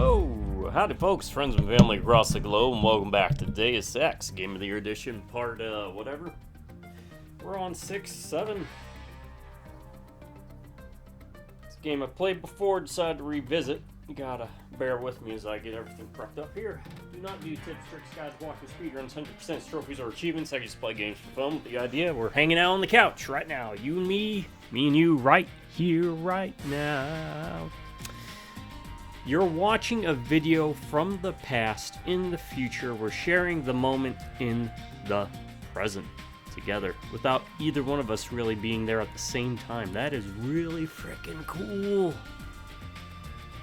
Oh, howdy folks, friends and family across the globe, and welcome back to Deus Ex, Game of the Year Edition, part, whatever. We're on 6, 7. It's a game I've played before, decided to revisit. You gotta bear with me as I get everything prepped up here. Do not do tips, tricks, guides, walking speedruns, 100% trophies, or achievements. I just play games for fun with the idea we're hanging out on the couch right now. You and me and you right here, right now. You're watching a video from the past in the future. We're sharing the moment in the present together without either one of us really being there at the same time. That is really freaking cool.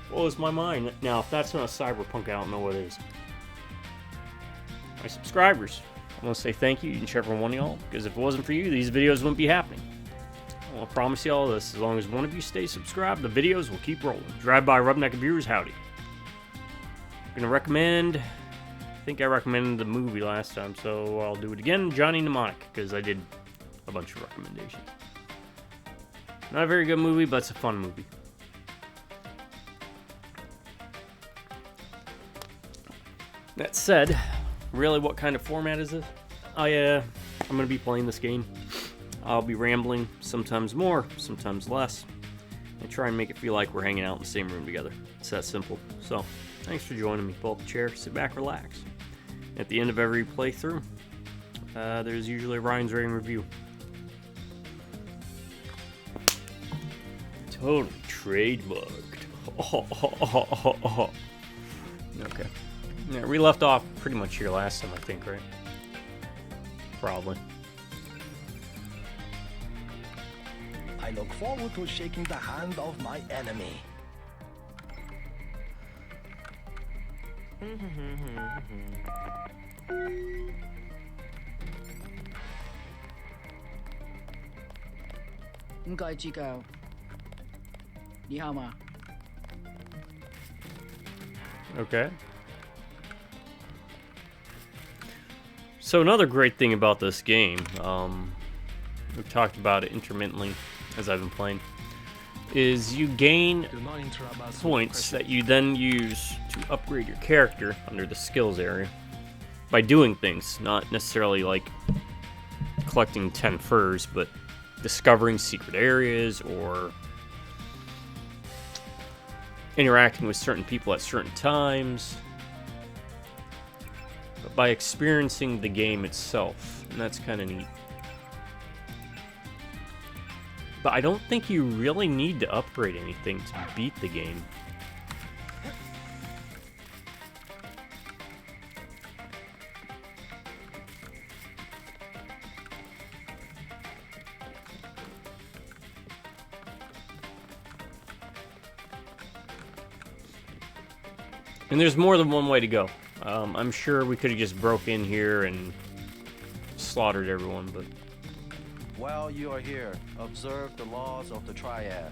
Blows my mind. Now, if that's not a cyberpunk, I don't know what is. My subscribers, I want to say thank you to each and every one of y'all, because if it wasn't for you, these videos wouldn't be happening. I promise you all this, as long as one of you stays subscribed, the videos will keep rolling. Drive-by Rubneck viewers, howdy. I'm going to recommend, I think I recommended the movie last time, so I'll do it again, Johnny Mnemonic, because I did a bunch of recommendations. Not a very good movie, but it's a fun movie. That said, really what kind of format is this? I'm going to be playing this game. I'll be rambling, sometimes more, sometimes less, and try and make it feel like we're hanging out in the same room together. It's that simple. So, thanks for joining me. Pull up a chair, sit back, relax. At the end of every playthrough, there's usually a Ryan's rating review. Totally trademarked. Okay. Yeah, we left off pretty much here last time, I think, right? Probably. I look forward to shaking the hand of my enemy. Okay. So another great thing about this game, we've talked about it intermittently as I've been playing, is you gain points that you then use to upgrade your character under the skills area by doing things, not necessarily like collecting 10 furs, but discovering secret areas or interacting with certain people at certain times, but by experiencing the game itself, and that's kind of neat. But I don't think you really need to upgrade anything to beat the game. And there's more than one way to go. I'm sure we could have just broke in here and slaughtered everyone, but... While you are here, observe the laws of the Triad.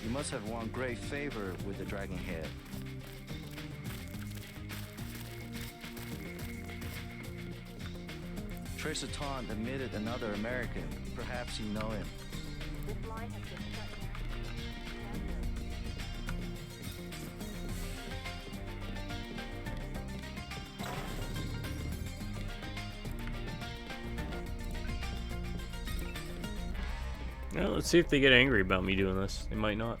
You must have won great favor with the Dragon Head. Tracer Tong admitted another American. Perhaps you know him. Well, let's see if they get angry about me doing this. They might not.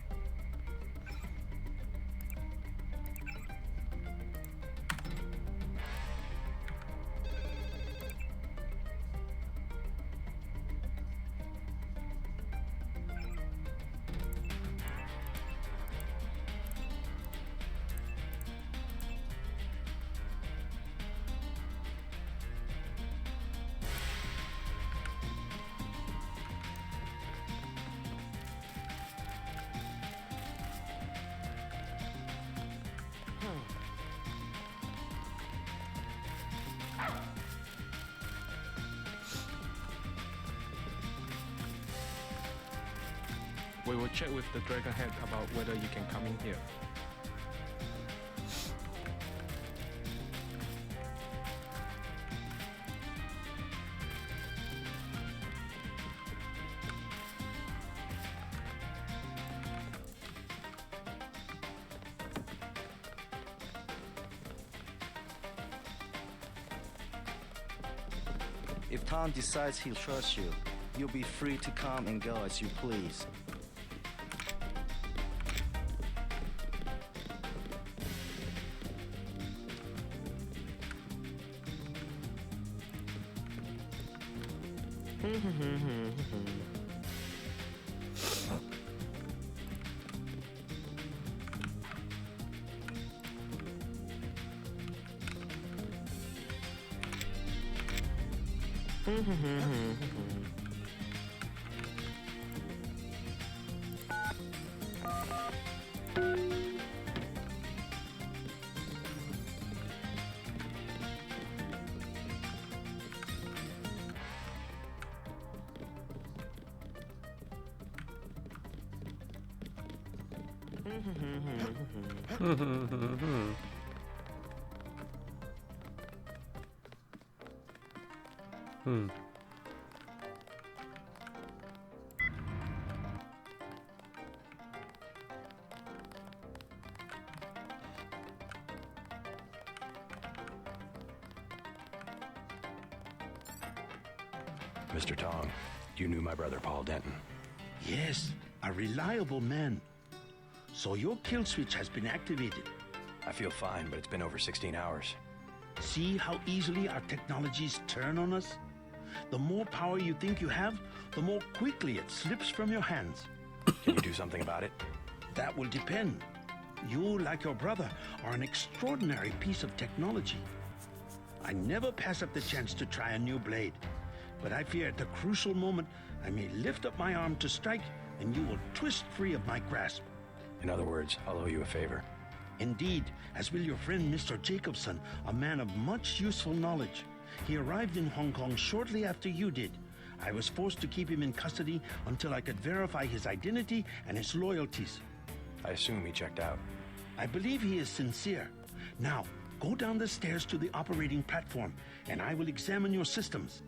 We will check with the Dragon Head about whether you can come in here. If Tong decides he'll trust you, you'll be free to come and go as you please. Mr. Tong, you knew my brother Paul Denton. Yes, a reliable man. So your kill switch has been activated. I feel fine, but it's been over 16 hours. See how easily our technologies turn on us? The more power you think you have, the more quickly it slips from your hands. Can you do something about it? That will depend. You, like your brother, are an extraordinary piece of technology. I never pass up the chance to try a new blade. But I fear at the crucial moment, I may lift up my arm to strike, and you will twist free of my grasp. In other words, I'll owe you a favor. Indeed, as will your friend Mr. Jacobson, a man of much useful knowledge. He arrived in Hong Kong shortly after you did. I was forced to keep him in custody until I could verify his identity and his loyalties. I assume he checked out. I believe he is sincere. Now, go down the stairs to the operating platform, and I will examine your systems.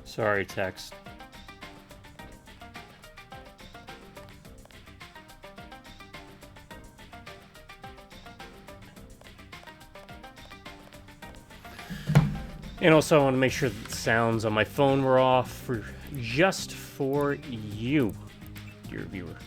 Sorry, text. And also I want to make sure that the sounds on my phone were off for just for you, dear viewer.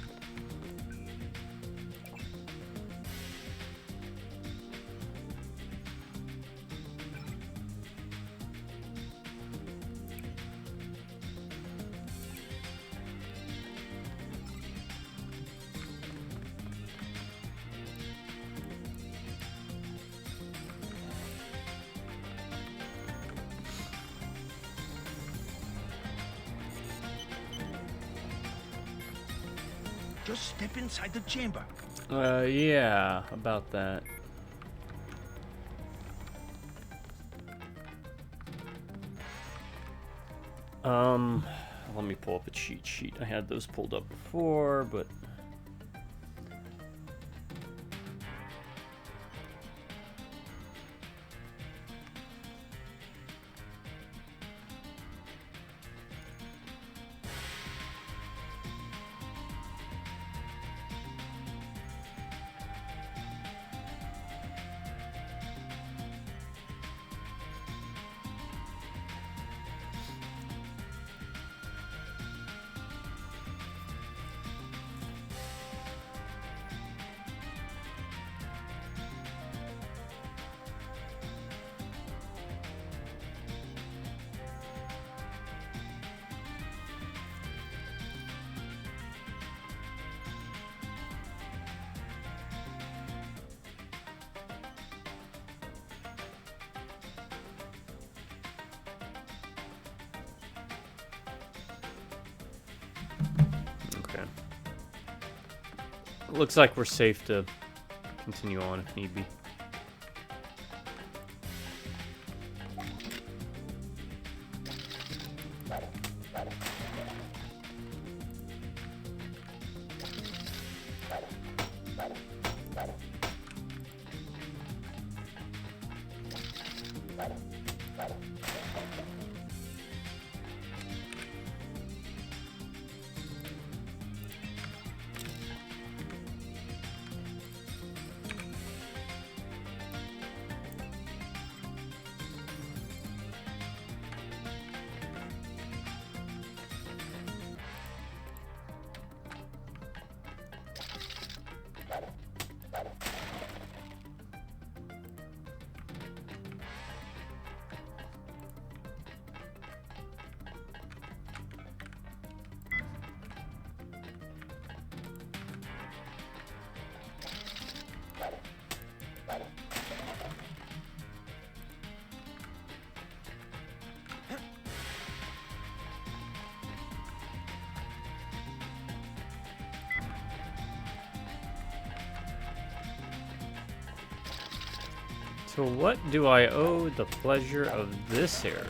Just step inside the chamber. Yeah, about that. Let me pull up a cheat sheet. I had those pulled up before, but looks like we're safe to continue on if need be. So what do I owe the pleasure of this area?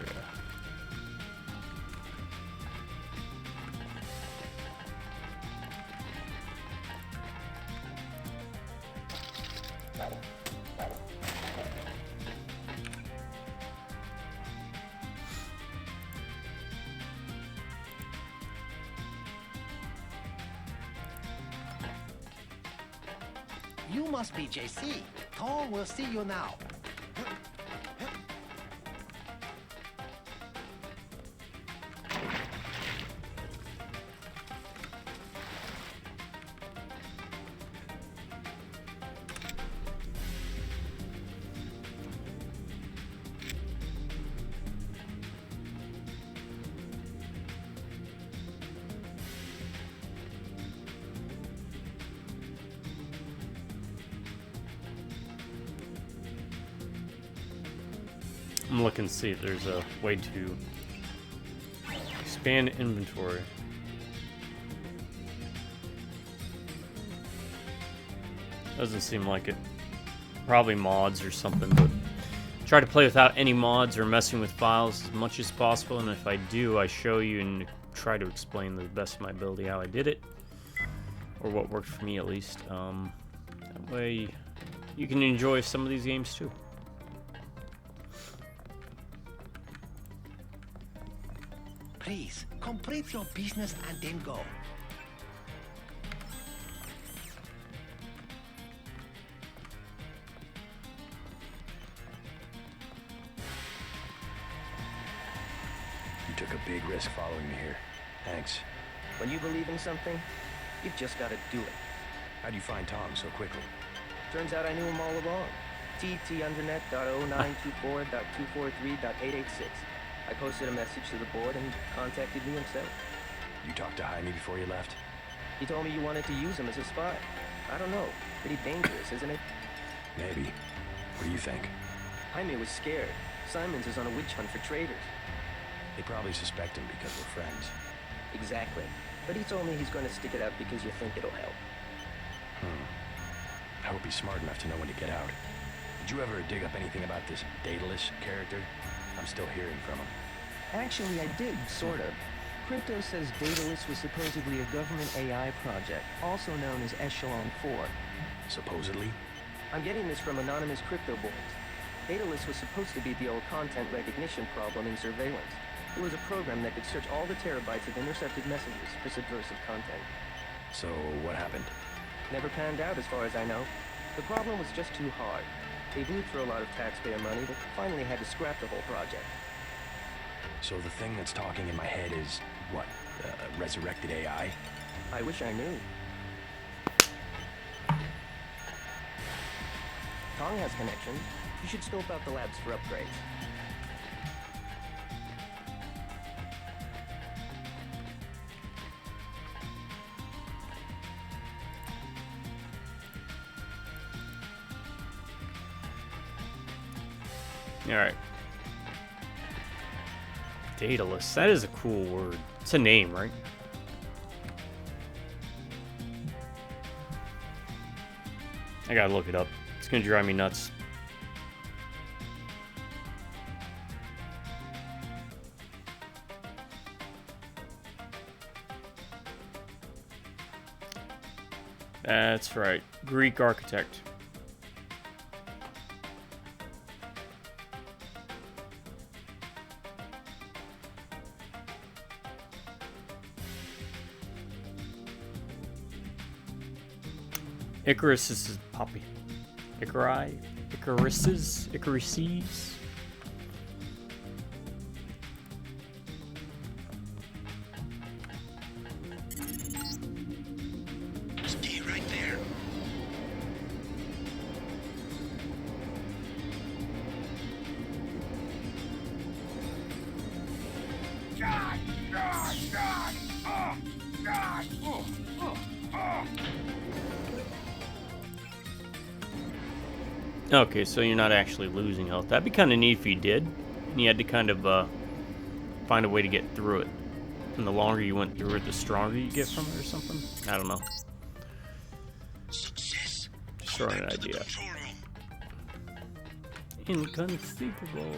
You must be JC. Tong will see you now. I'm looking to see if there's a way to expand inventory. Doesn't seem like it. Probably mods or something, but try to play without any mods or messing with files as much as possible, and if I do, I show you and try to explain the best of my ability how I did it, or what worked for me at least. That way you can enjoy some of these games too. Please, complete your business and then go. You took a big risk following me here. Thanks. When you believe in something, you've just got to do it. How'd you find Tong so quickly? Turns out I knew him all along. TTUndernet.0924.243.886. I posted a message to the board and contacted me himself. You talked to Jaime before you left? He told me you wanted to use him as a spy. I don't know. Pretty dangerous, isn't it? Maybe. What do you think? Jaime was scared. Simons is on a witch hunt for traitors. They probably suspect him because we're friends. Exactly. But he told me he's going to stick it out because you think it'll help. I hope he's smart enough to know when to get out. Did you ever dig up anything about this Daedalus character? I'm still hearing from him. Actually, I did, sort of. Crypto says Daedalus was supposedly a government AI project, also known as Echelon 4. Supposedly? I'm getting this from anonymous crypto boards. Daedalus was supposed to be the old content recognition problem in surveillance. It was a program that could search all the terabytes of intercepted messages for subversive content. So, what happened? Never panned out as far as I know. The problem was just too hard. They blew through a lot of taxpayer money that finally had to scrap the whole project. So the thing that's talking in my head is, what, resurrected AI? I wish I knew. Tong has connections. You should scope out the labs for upgrades. Alright. Daedalus. That is a cool word. It's a name, right? I gotta look it up. It's gonna drive me nuts. That's right. Greek architect. Icarus is his puppy. Icaruses. Stay right there. Okay, so you're not actually losing health. That'd be kind of neat if you did. And you had to kind of find a way to get through it. And the longer you went through it, the stronger you get from it or something. I don't know. Success. Just throwing an idea. Inconceivable.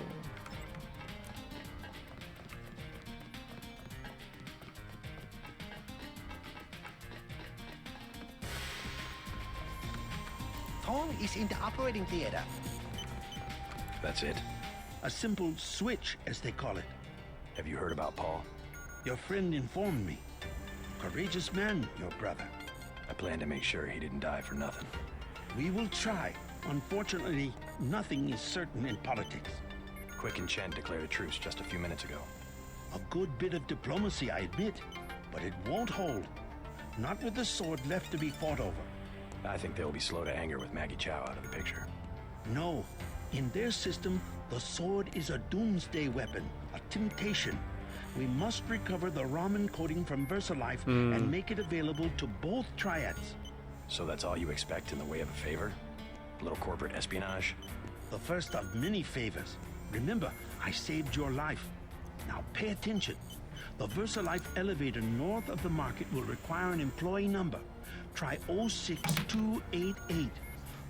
Tong is in the operating theater. That's it? A simple switch, as they call it. Have you heard about Paul? Your friend informed me. Courageous man, your brother. I plan to make sure he didn't die for nothing. We will try. Unfortunately, nothing is certain in politics. Quick and Chen declared a truce just a few minutes ago. A good bit of diplomacy, I admit, but it won't hold. Not with the sword left to be fought over. I think they'll be slow to anger with Maggie Chow out of the picture. No. In their system, the sword is a doomsday weapon, a temptation. We must recover the Ramen coding from VersaLife and make it available to both triads. So that's all you expect in the way of a favor? A little corporate espionage? The first of many favors. Remember, I saved your life. Now pay attention. The VersaLife elevator north of the market will require an employee number. Try 06288.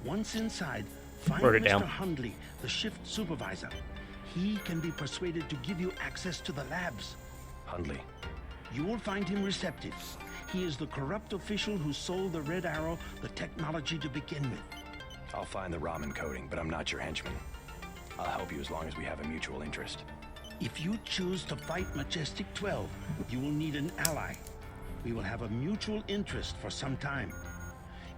Once inside, find Wrote it Mr. down. Hundley, the shift supervisor. He can be persuaded to give you access to the labs. Hundley. You will find him receptive. He is the corrupt official who sold the Red Arrow the technology to begin with. I'll find the Ramen coding, but I'm not your henchman. I'll help you as long as we have a mutual interest. If you choose to fight Majestic 12, you will need an ally. We will have a mutual interest for some time.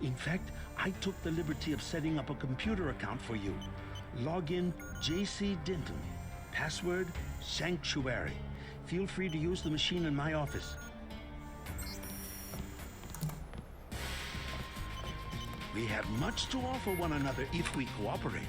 In fact, I took the liberty of setting up a computer account for you. Login JC Denton. Password Sanctuary. Feel free to use the machine in my office. We have much to offer one another if we cooperate.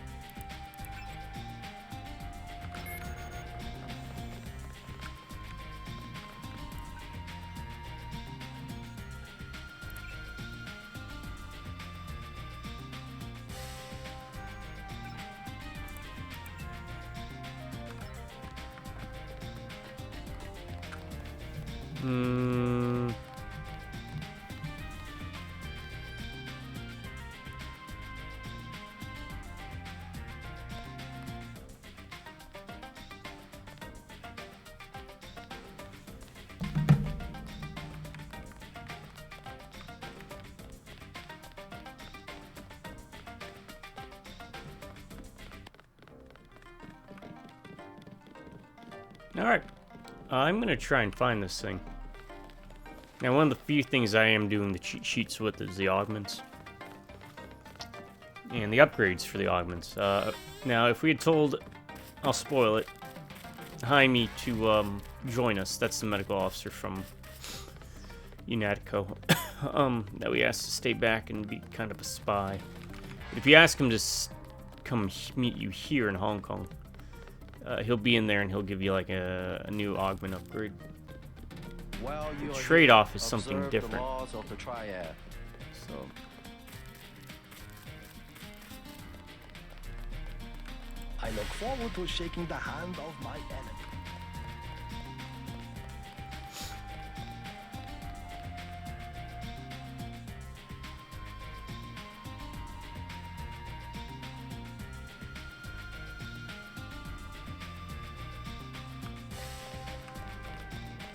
Alright. I'm going to try and find this thing. Now, one of the few things I am doing the cheat sheets with is the augments. And the upgrades for the augments. Now, if we had told... I'll spoil it. Jaime to join us. That's the medical officer from UNATCO. That we asked to stay back and be kind of a spy. But if you ask him to come meet you here in Hong Kong, he'll be in there and he'll give you like a new augment upgrade. While you The are trade-off here, is something observe different. The laws of the triad. So I look forward to shaking the hand of my enemy.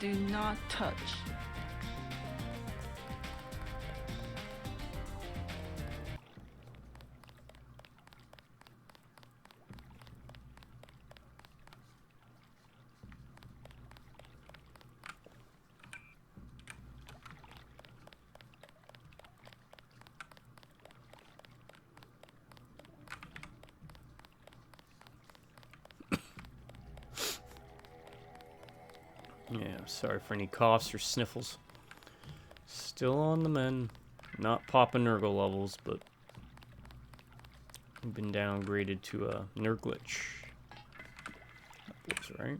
Do not touch. Yeah, sorry for any coughs or sniffles. Still on the mend. Not popping Nurgle levels, but been downgraded to a Nurglitch. That looks right.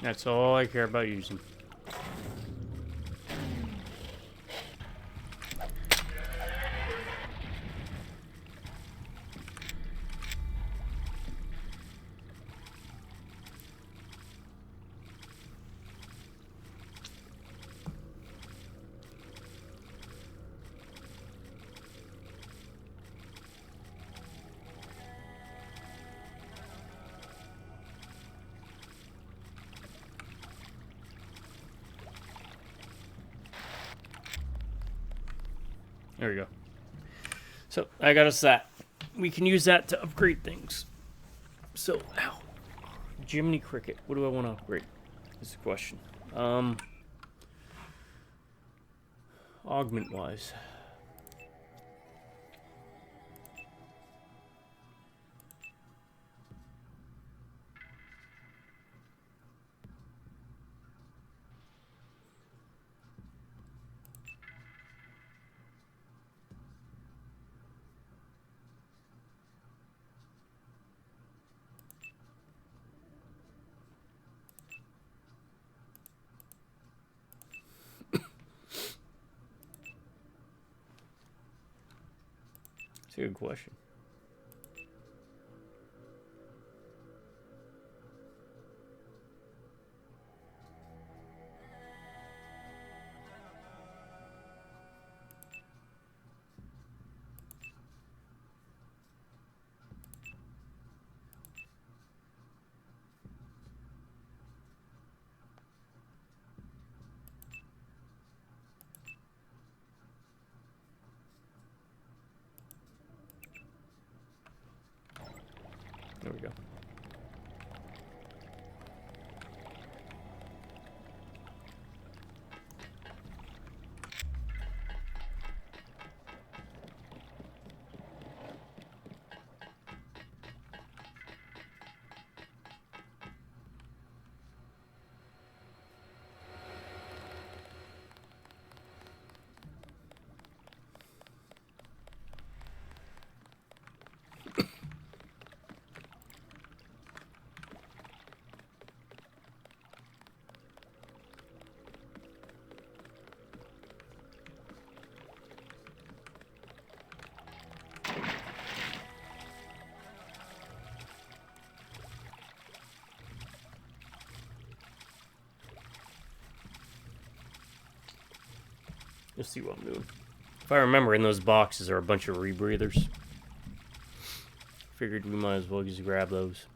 That's all I care about using. There we go. So, I got us that. We can use that to upgrade things. So, ow. Jiminy Cricket. What do I want to upgrade? Is the question. Augment-wise. That's a good question. There we go. You'll see what I'm doing. If I remember, in those boxes are a bunch of rebreathers. Figured we might as well just grab those.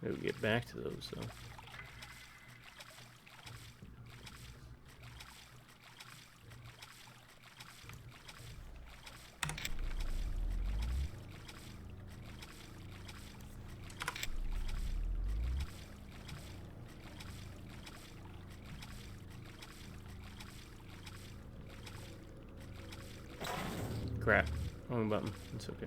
We'll get back to those though. Crap. Wrong button. It's okay.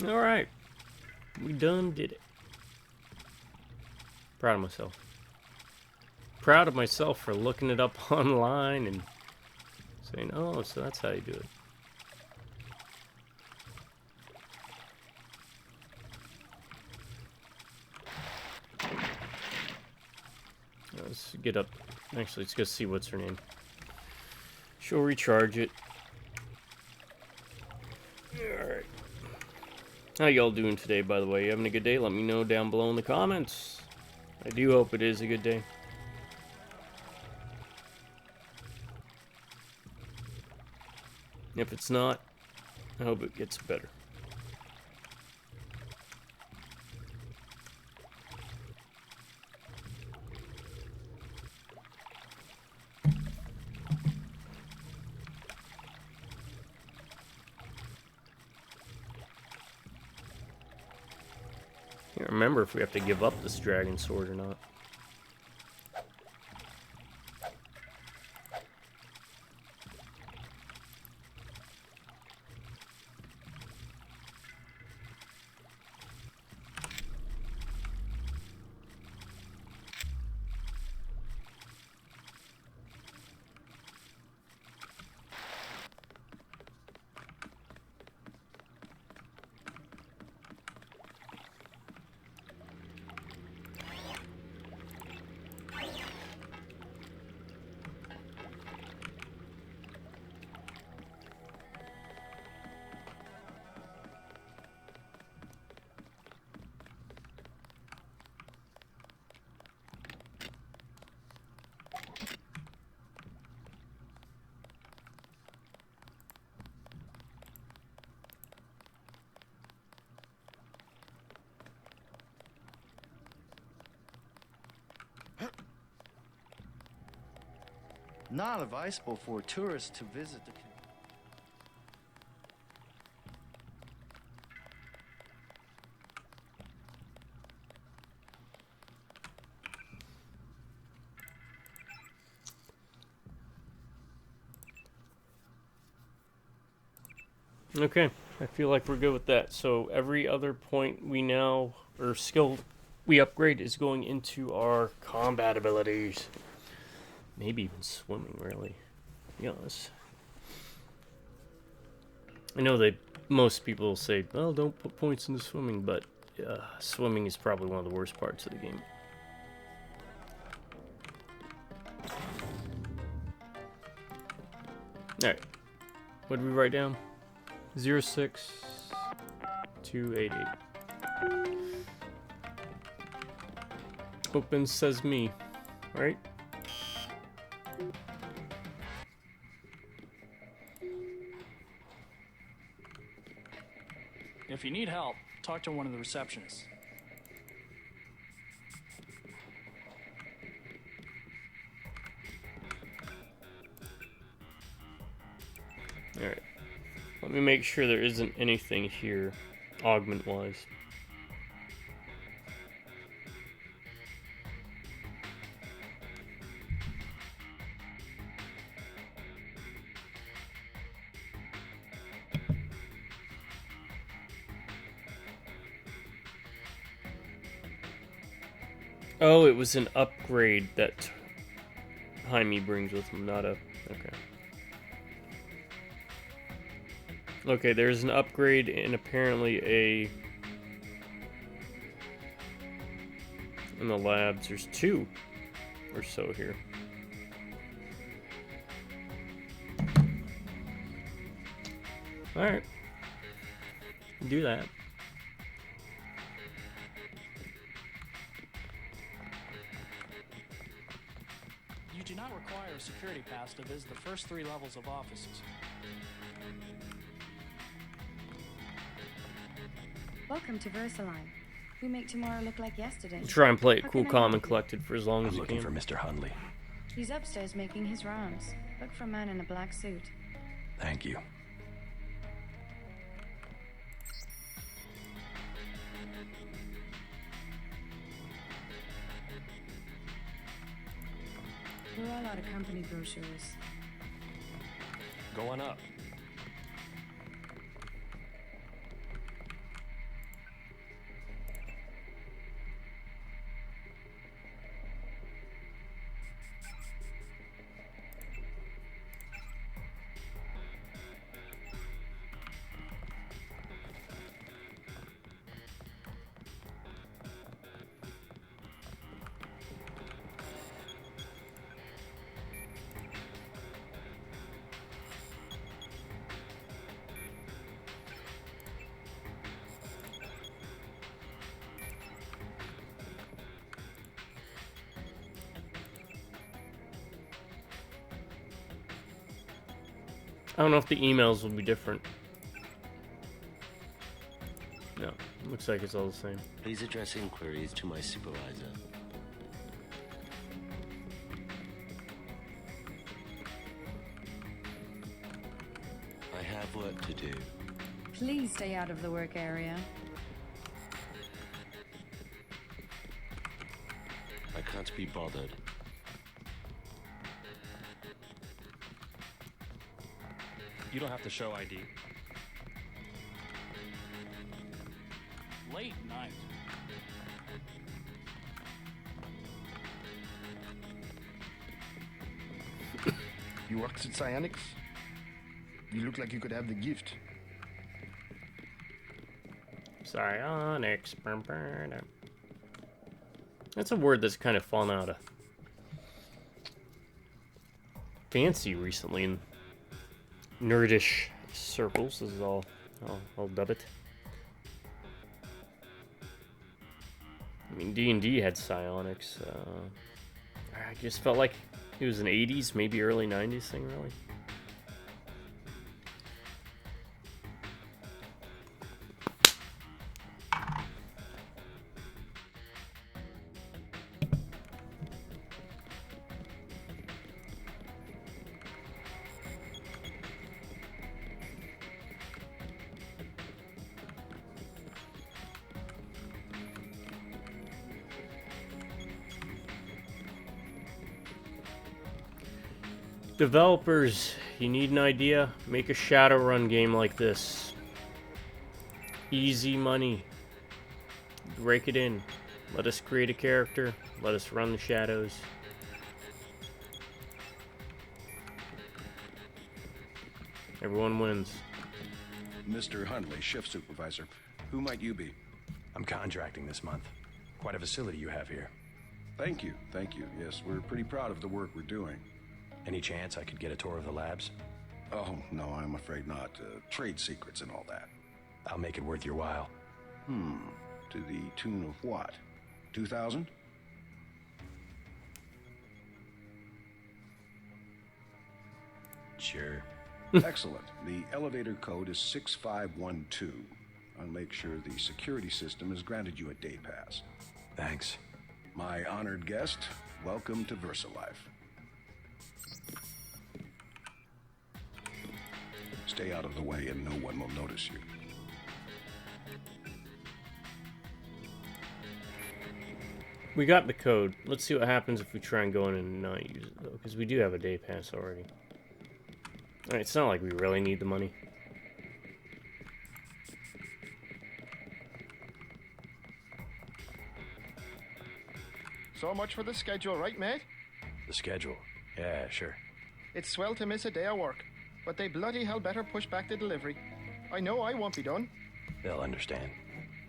Alright. We done did it. Proud of myself. Proud of myself for looking it up online and saying, oh, so that's how you do it. Let's get up. Actually, let's go see what's her name. She'll recharge it. Alright. How y'all doing today, by the way? You having a good day? Let me know down below in the comments. I do hope it is a good day. If it's not, I hope it gets better. Can't remember if we have to give up this dragon sword or not. Not advisable for tourists to visit the... Okay, I feel like we're good with that. So every other point we now, or skill we upgrade is going into our combat abilities. Maybe even swimming, really. To be honest. I know that most people say, well, don't put points into swimming, but swimming is probably one of the worst parts of the game. Alright. What did we write down? 06288. Open says me, right? If you need help, talk to one of the receptionists. Alright. Let me make sure there isn't anything here, augment-wise. Oh, it was an upgrade that Jaime brings with him, not a... Okay. Okay, there's an upgrade and apparently a... In the labs, there's 2 or so here. Alright. Do that. You do not require a security pass to visit the first 3 levels of offices. Welcome to Versailles. We make tomorrow look like yesterday. Try and play it How cool, can I calm, help and you? collected for as long as I'm you looking can. for Mr. Hundley. He's upstairs making his rounds. Look for a man in a black suit. Thank you. We're all out of company brochures. Go on up. I don't know if the emails will be different. No, looks like it's all the same. Please address inquiries to my supervisor. I have work to do. Please stay out of the work area. I can't be bothered. You don't have to show ID. Late night. You work at Psionics? You look like you could have the gift. Psionics. That's a word that's kind of fallen out of fancy recently in nerdish circles. This is all I'll dub it. I mean, D&D had psionics. I just felt like it was an 80s, maybe early 90s thing, really. Developers, you need an idea? Make a Shadowrun game like this. Easy money. Rake it in. Let us create a character. Let us run the shadows. Everyone wins. Mr. Hundley, shift supervisor. Who might you be? I'm contracting this month. Quite a facility you have here. Thank you, thank you. Yes, we're pretty proud of the work we're doing. Any chance I could get a tour of the labs? Oh, no, I'm afraid not. Trade secrets and all that. I'll make it worth your while. To the tune of what? 2,000? Sure. Excellent. The elevator code is 6512. I'll make sure the security system has granted you a day pass. Thanks. My honored guest, welcome to VersaLife. Stay out of the way and no one will notice you. We got the code. Let's see what happens if we try and go in and not use it, though, because we do have a day pass already. Alright, it's not like we really need the money. So much for the schedule, right, mate? The schedule? Yeah, sure. It's swell to miss a day of work, but they bloody hell better push back the delivery. I know I won't be done. They'll understand.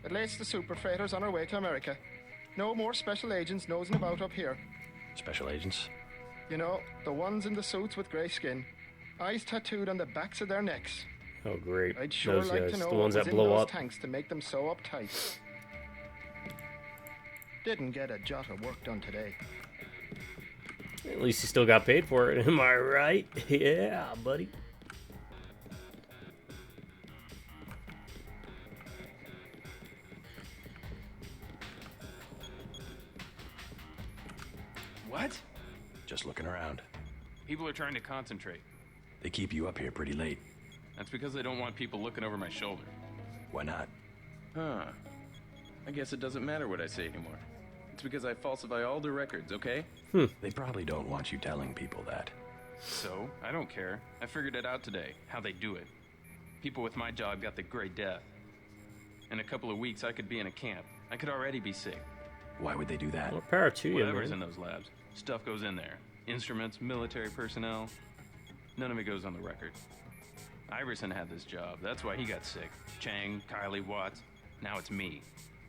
At least the super freighters on our way to America. No more special agents nosing about up here. Special agents? You know, the ones in the suits with grey skin. Eyes tattooed on the backs of their necks. Oh, great. I'd sure Those like guys, to know the what ones was that in blow those up. tanks to make them so uptight. Didn't get a jot of work done today. At least you still got paid for it. Am I right? Yeah, buddy. What? Just looking around. People are trying to concentrate. They keep you up here pretty late. That's because they don't want people looking over my shoulder. Why not? Huh. I guess it doesn't matter what I say anymore. It's because I falsify all the records, okay? They probably don't want you telling people that. So, I don't care. I figured it out today, how they do it. People with my job got the Great Death. In a couple of weeks, I could be in a camp. I could already be sick. Why would they do that? Well, power to you, Whatever's man. in those labs. Stuff goes in there. Instruments, military personnel. None of it goes on the record. Iverson had this job. That's why he got sick. Chang, Kylie, Watts. Now it's me.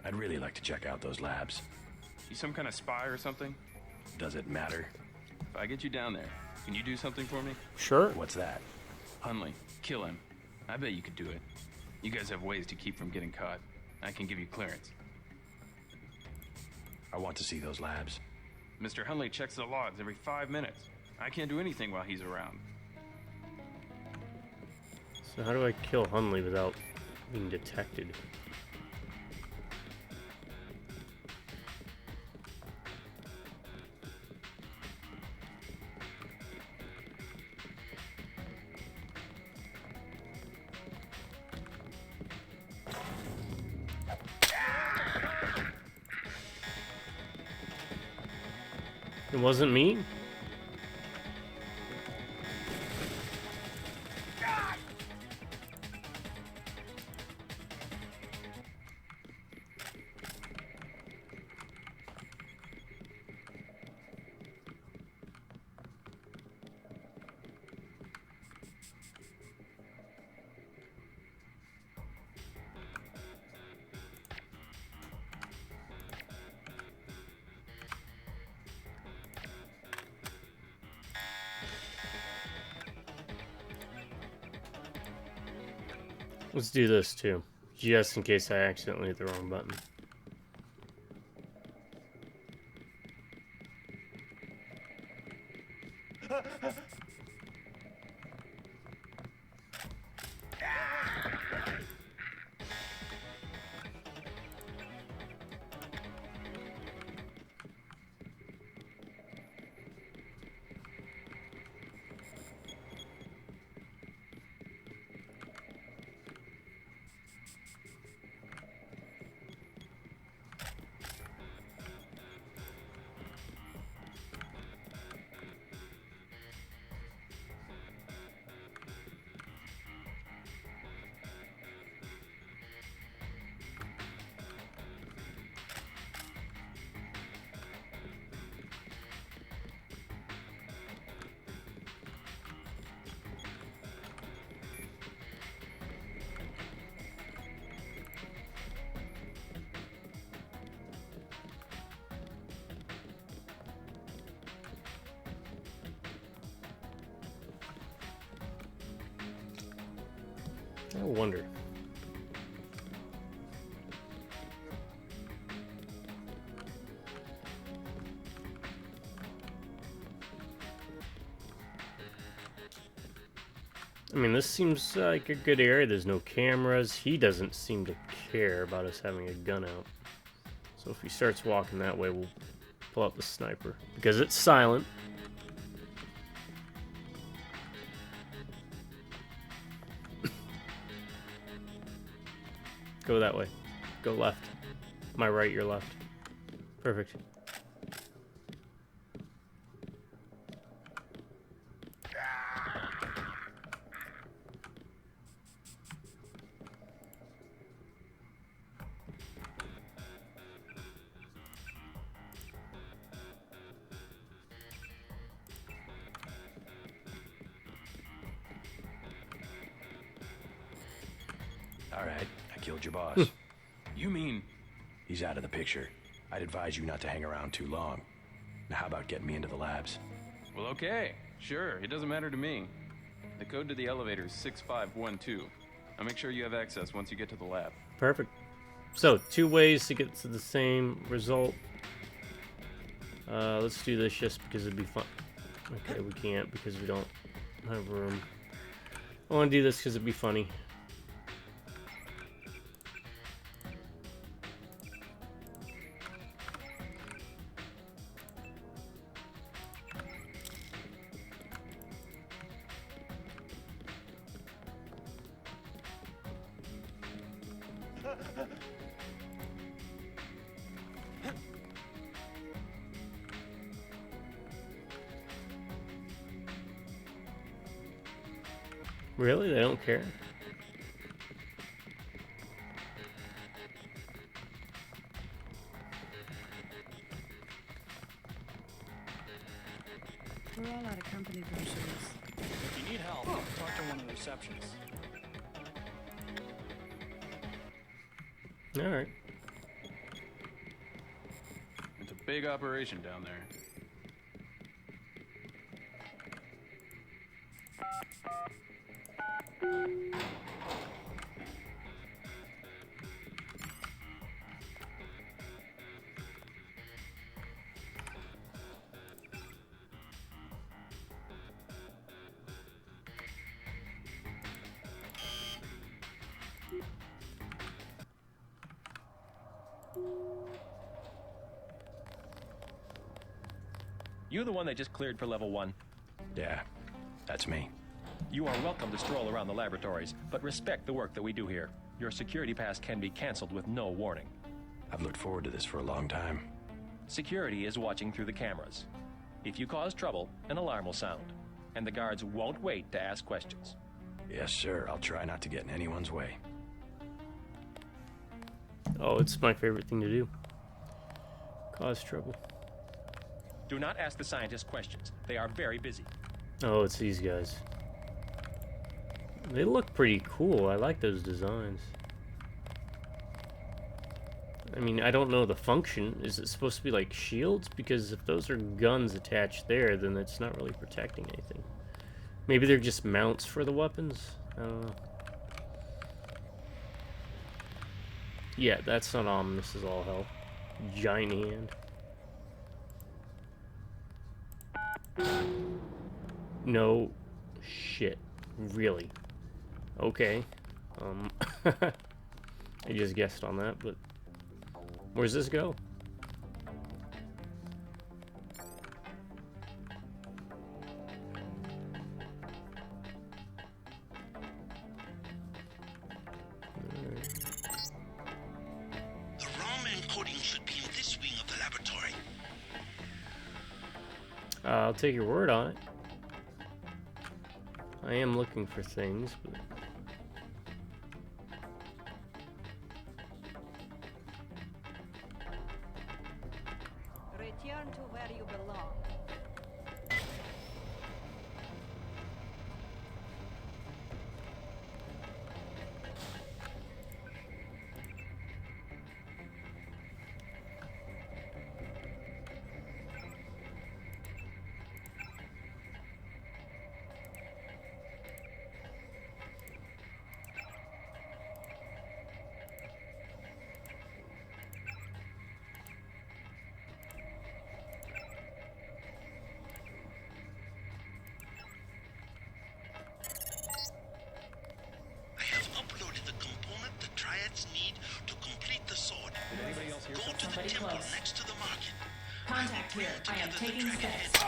I'd really like to check out those labs. You some kind of spy or something? Does it matter? If I get you down there, can you do something for me? Sure. What's that? Hunley, kill him. I bet you could do it. You guys have ways to keep from getting caught. I can give you clearance. I want to see those labs. Mr. Hunley checks the logs every 5 minutes. I can't do anything while he's around. So how do I kill Hunley without being detected? It wasn't me? Let's do this too, just in case I accidentally hit the wrong button. I wonder. I mean, this seems like a good area. There's no cameras. He doesn't seem to care about us having a gun out. So if he starts walking that way, we'll pull out the sniper. Because it's silent. Go that way. Go left. My right, your left. Perfect. All right, I killed your boss. You mean... He's out of the picture. I'd advise you not to hang around too long. Now how about getting me into the labs? Well, okay. Sure, it doesn't matter to me. The code to the elevator is 6512. I'll make sure you have access once you get to the lab. Perfect. So, 2 ways to get to the same result. Let's do this just because it'd be fun. Okay, we can't because we don't have room. I want to do this because it'd be funny. Really? They don't care? We're all out of company brochures. If you need help, talk to one of the receptionists. Alright. It's a big operation down there. You the one they just cleared for level 1? Yeah, that's me. You are welcome to stroll around the laboratories, but respect the work that we do here. Your security pass can be canceled with no warning. I've looked forward to this for a long time. Security is watching through the cameras. If you cause trouble, an alarm will sound, and the guards won't wait to ask questions. Yes, sir. I'll try not to get in anyone's way. Oh, it's my favorite thing to do. Cause trouble. Do not ask the scientists questions. They are very busy. Oh, it's these guys. They look pretty cool. I like those designs. I mean, I don't know the function. Is it supposed to be like shields? Because if those are guns attached there, then it's not really protecting anything. Maybe they're just mounts for the weapons? I don't know. Yeah, that's not ominous as all hell. Giant hand. No shit. Really? Okay. I just guessed on that, but where's this go? The Ramen encoding should be in this wing of the laboratory. I'll take your word on it. I am looking for things, but... Return to where you belong. Contact here. I am taking steps.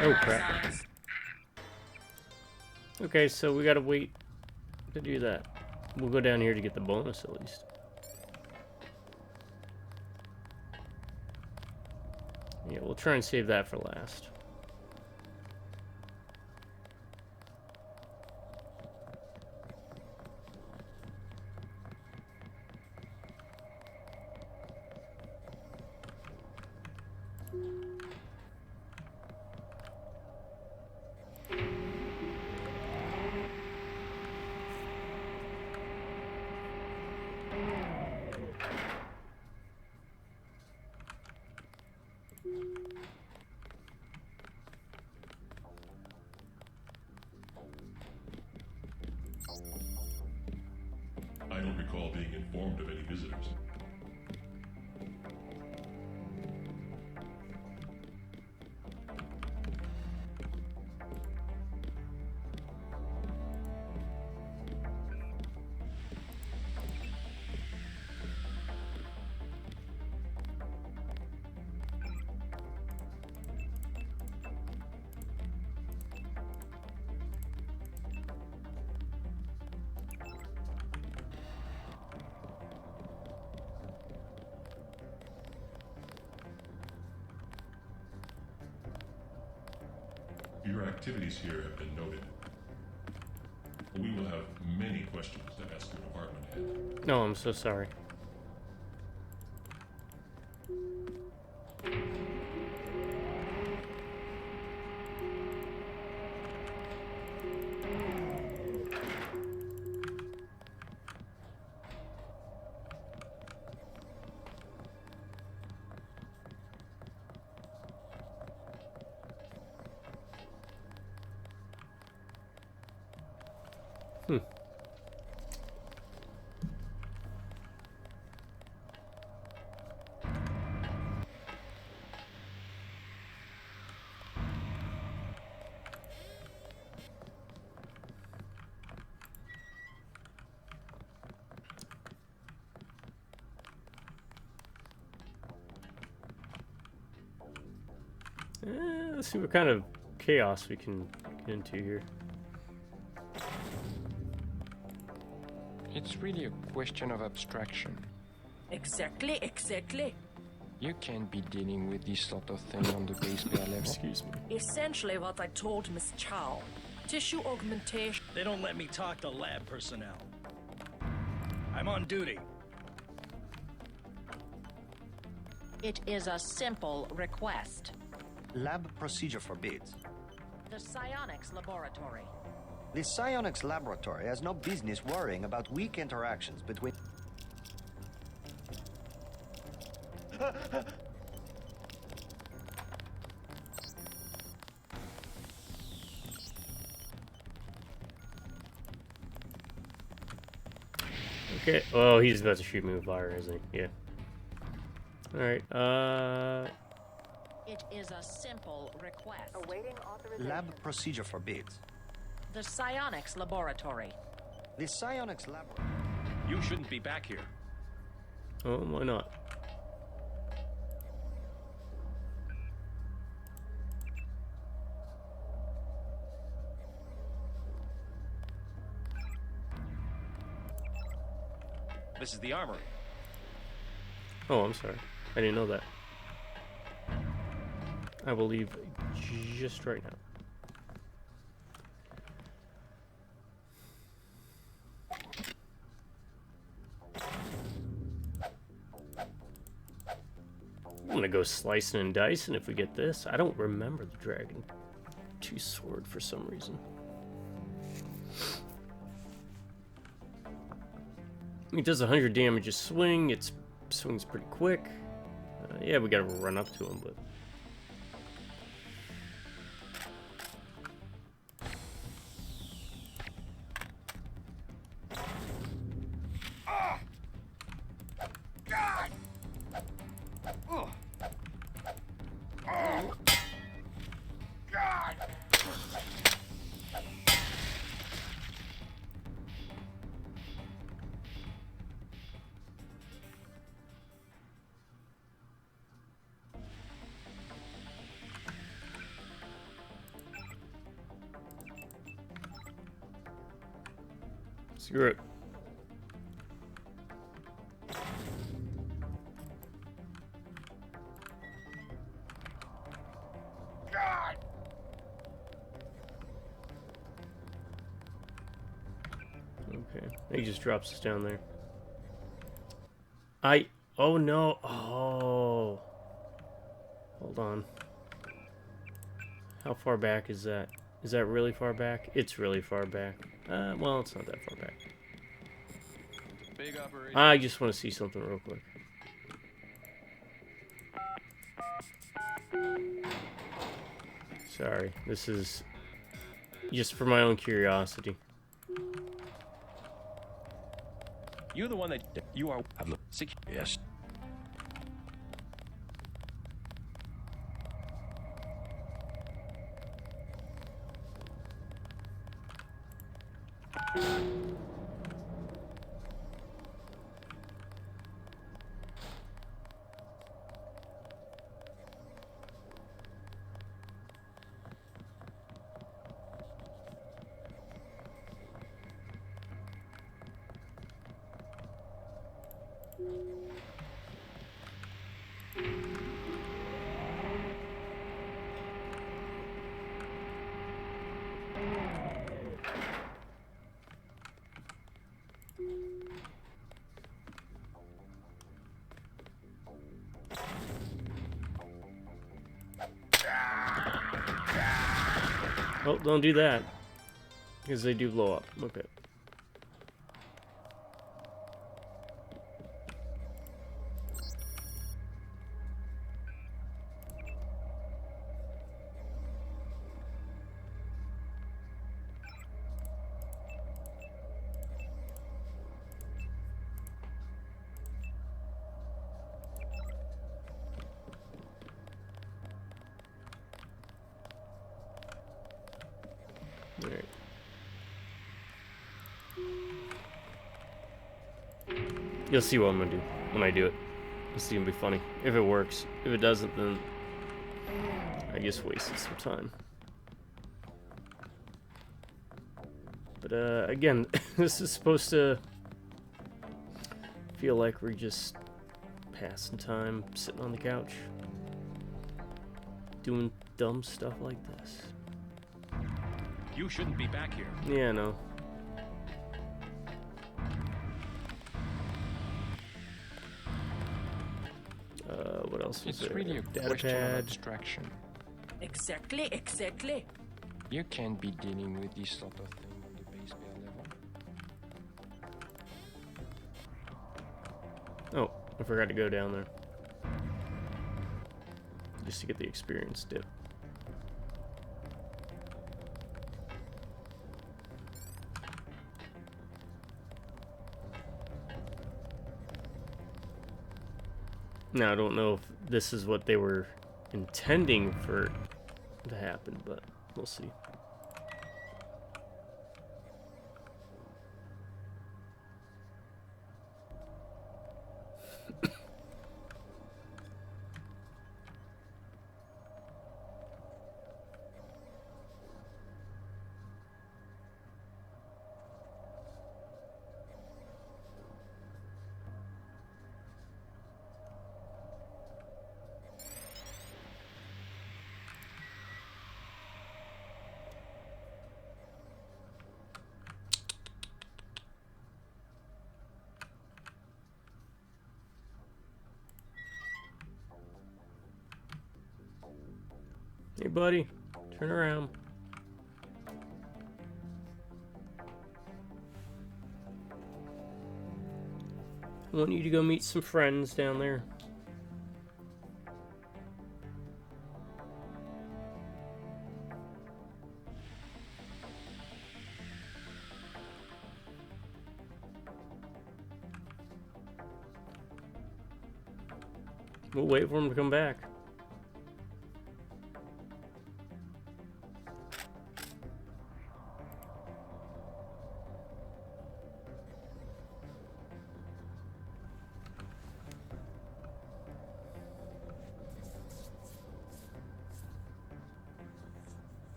Oh crap. Okay, so we gotta wait to do that. We'll go down here to get the bonus at least. Yeah, we'll try and save that for last. I don't recall being informed of any visitors. Your activities here have been noted. We will have many questions to ask your department head. No, I'm so sorry. Let's see what kind of chaos we can get into here. It's really a question of abstraction. Exactly, exactly. You can't be dealing with this sort of thing on the base pair level. Excuse me. Essentially what I told Miss Chow. Tissue augmentation. They don't let me talk to lab personnel. I'm on duty. It is a simple request. Lab procedure forbids. The psionics laboratory. The psionics laboratory has no business worrying about weak interactions between... Okay. Oh, he's about to shoot me with fire, isn't he? Yeah. Alright, It is a simple request. Awaiting authorization. Lab procedure forbids. The psionics laboratory. The psionics laboratory. You shouldn't be back here. Oh, why not? This is the armory. Oh, I'm sorry. I didn't know that. I will leave just right now. I'm gonna go slicing and dicing if we get this. I don't remember the Dragon 2 sword for some reason. It does 100 damage a swing. It swings pretty quick. Yeah, we gotta run up to him, but... Screw it. God! Okay, he just drops us down there. Oh no, oh. Hold on. How far back is that? Is that really far back? It's really far back. Well, it's not that far back. Big operation. I just want to see something real quick. Sorry, this is just for my own curiosity. You the one that you are. I've looked. Yes. Oh, don't do that. Because they do blow up. Okay. Alright. You'll see what I'm gonna do when I do it. It's gonna be funny. If it works. If it doesn't, then I just wasted some time. But again, this is supposed to feel like we're just passing time, sitting on the couch, doing dumb stuff like this. You shouldn't be back here. Yeah, no. What else was It's there? really a Data question of pad. abstraction. Exactly, exactly. You can't be dealing with this sort of thing on the base pair level. Oh, I forgot to go down there. Just to get the experience dip. Now, I don't know if this is what they were intending for to happen, but we'll see. Hey, buddy, turn around. I want you to go meet some friends down there. We'll wait for him to come back.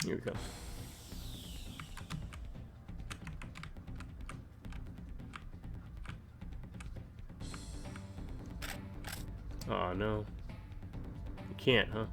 Here we go. Oh no. You can't, huh?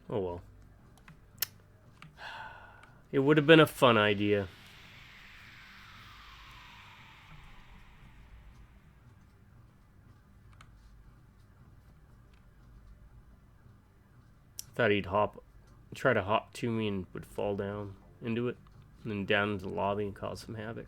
Oh well. It would have been a fun idea. Thought he'd try to hop to me and would fall down into it, and then down into the lobby and cause some havoc.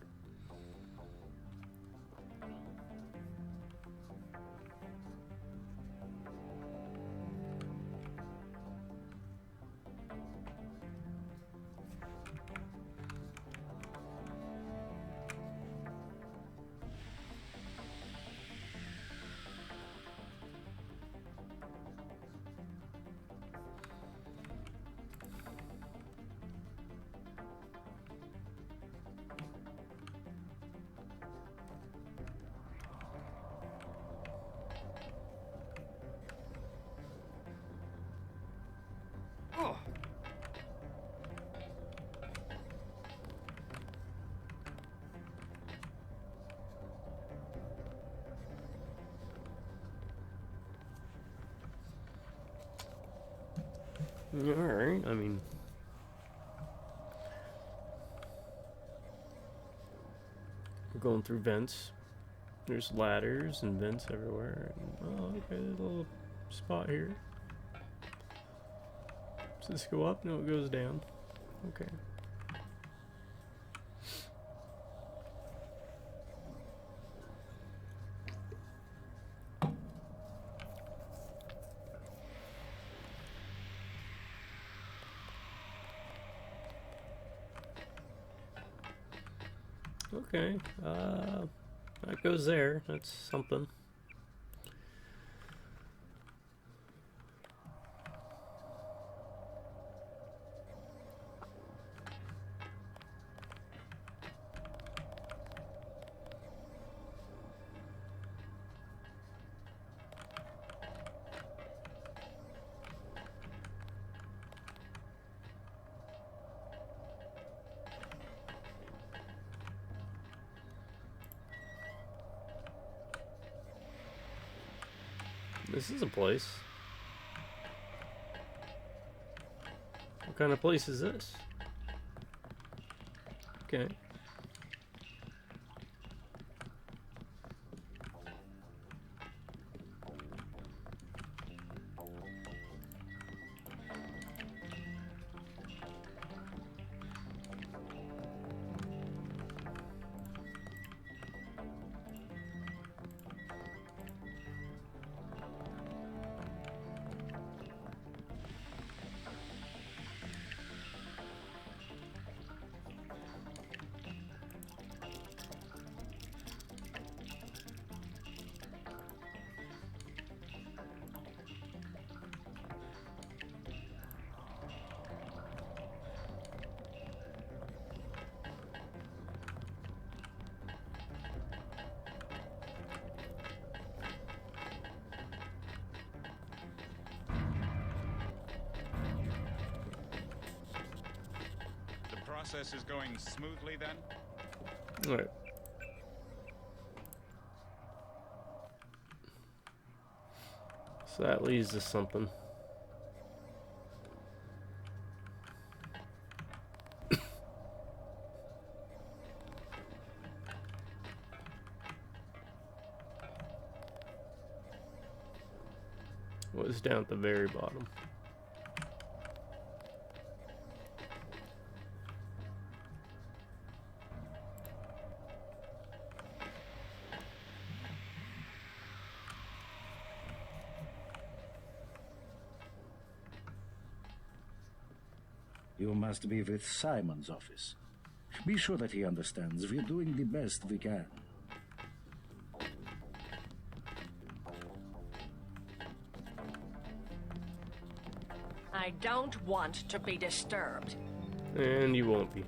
Alright, I mean... We're going through vents. There's ladders and vents everywhere. And, oh, okay, there's a little spot here. Does this go up? No, it goes down. Okay. Okay, that goes there. That's something. This is a place. What kind of place is this? Okay. Process is going smoothly then? All right. So that leads to something. What's down at the very bottom? You must be with Simon's office. Be sure that he understands we're doing the best we can. I don't want to be disturbed. And you won't be.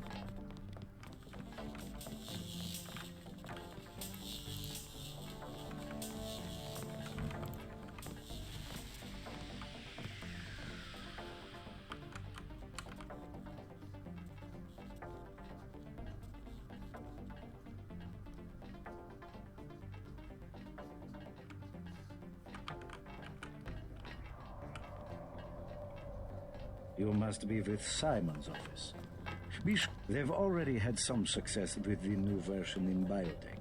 You must be with Simon's office. They've already had some success with the new version in biotech.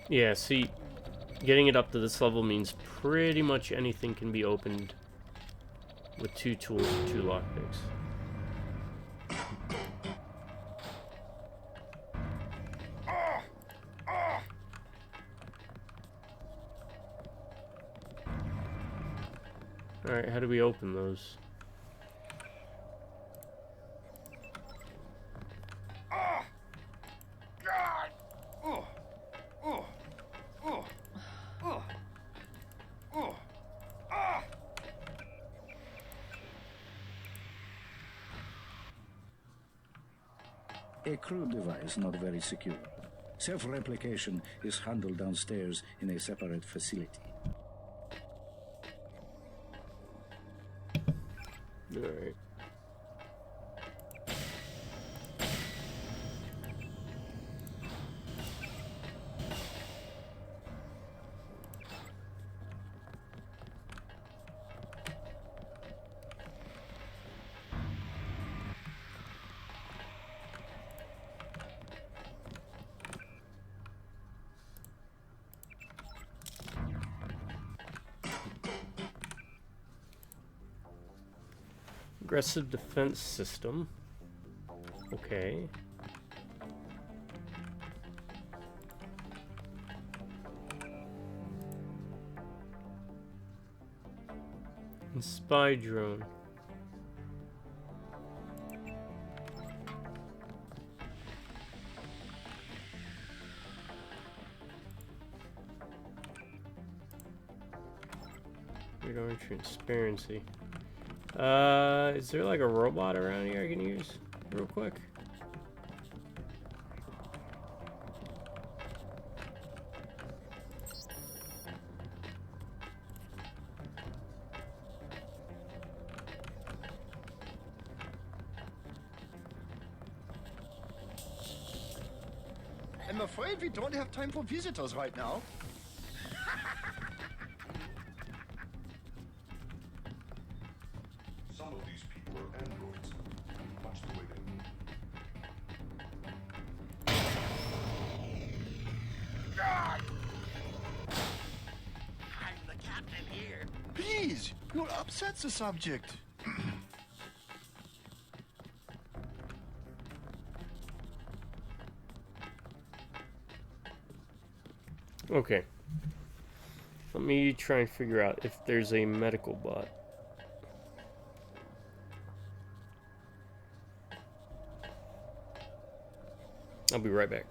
Yeah, see, getting it up to this level means pretty much anything can be opened with 2 tools and 2 lockpicks. Alright, how do we open those? A crude device, not very secure. Self-replication is handled downstairs in a separate facility. Alright. Aggressive defense system. Okay. And spy drone. Radar transparency. Is there like a robot around here I can use real quick? I'm afraid we don't have time for visitors right now. Some of these people are androids, much the way they move. God! I'm the captain here. Please, you'll upset the subject. Okay. Let me try and figure out if there's a medical bot. I'll be right back.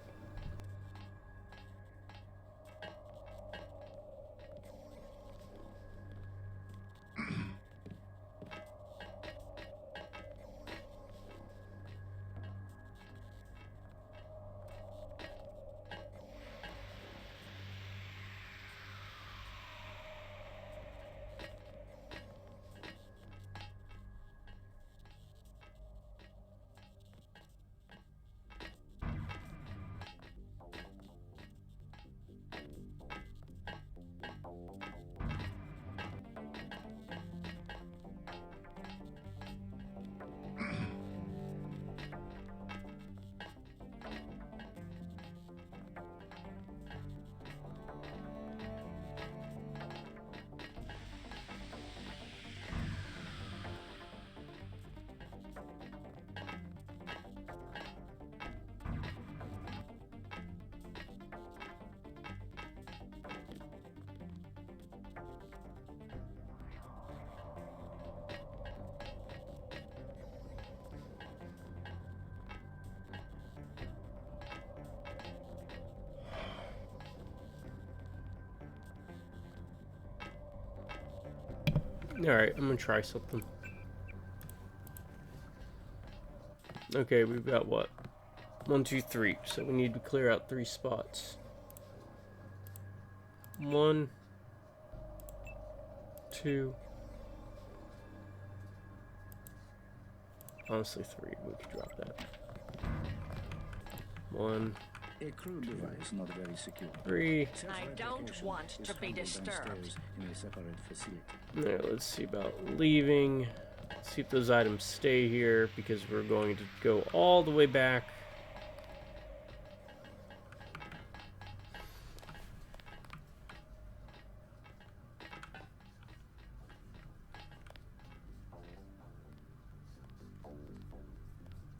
Alright, I'm gonna try something. Okay, we've got what? 1, 2, 3. So we need to clear out 3 spots. 1, 2. Honestly, 3. We could drop that. 1, A crude device, not very secure. 3. I don't want to be disturbed. In a separate facility. Now, let's see about leaving. See if those items stay here, because we're going to go all the way back.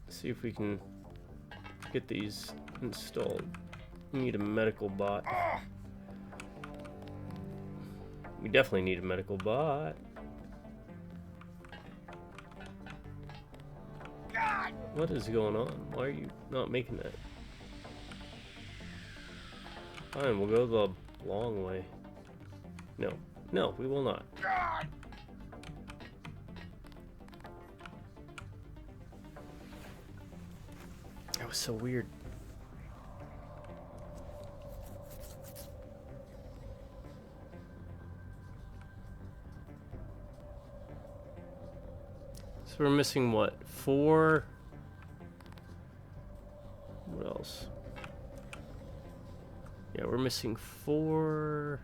See if we can get these installed. We need a medical bot. We definitely need a medical bot. What is going on? Why are you not making that? Fine, we'll go the long way. No. No, we will not. That was so weird. So we're missing what? 4? What else? Yeah, we're missing 4,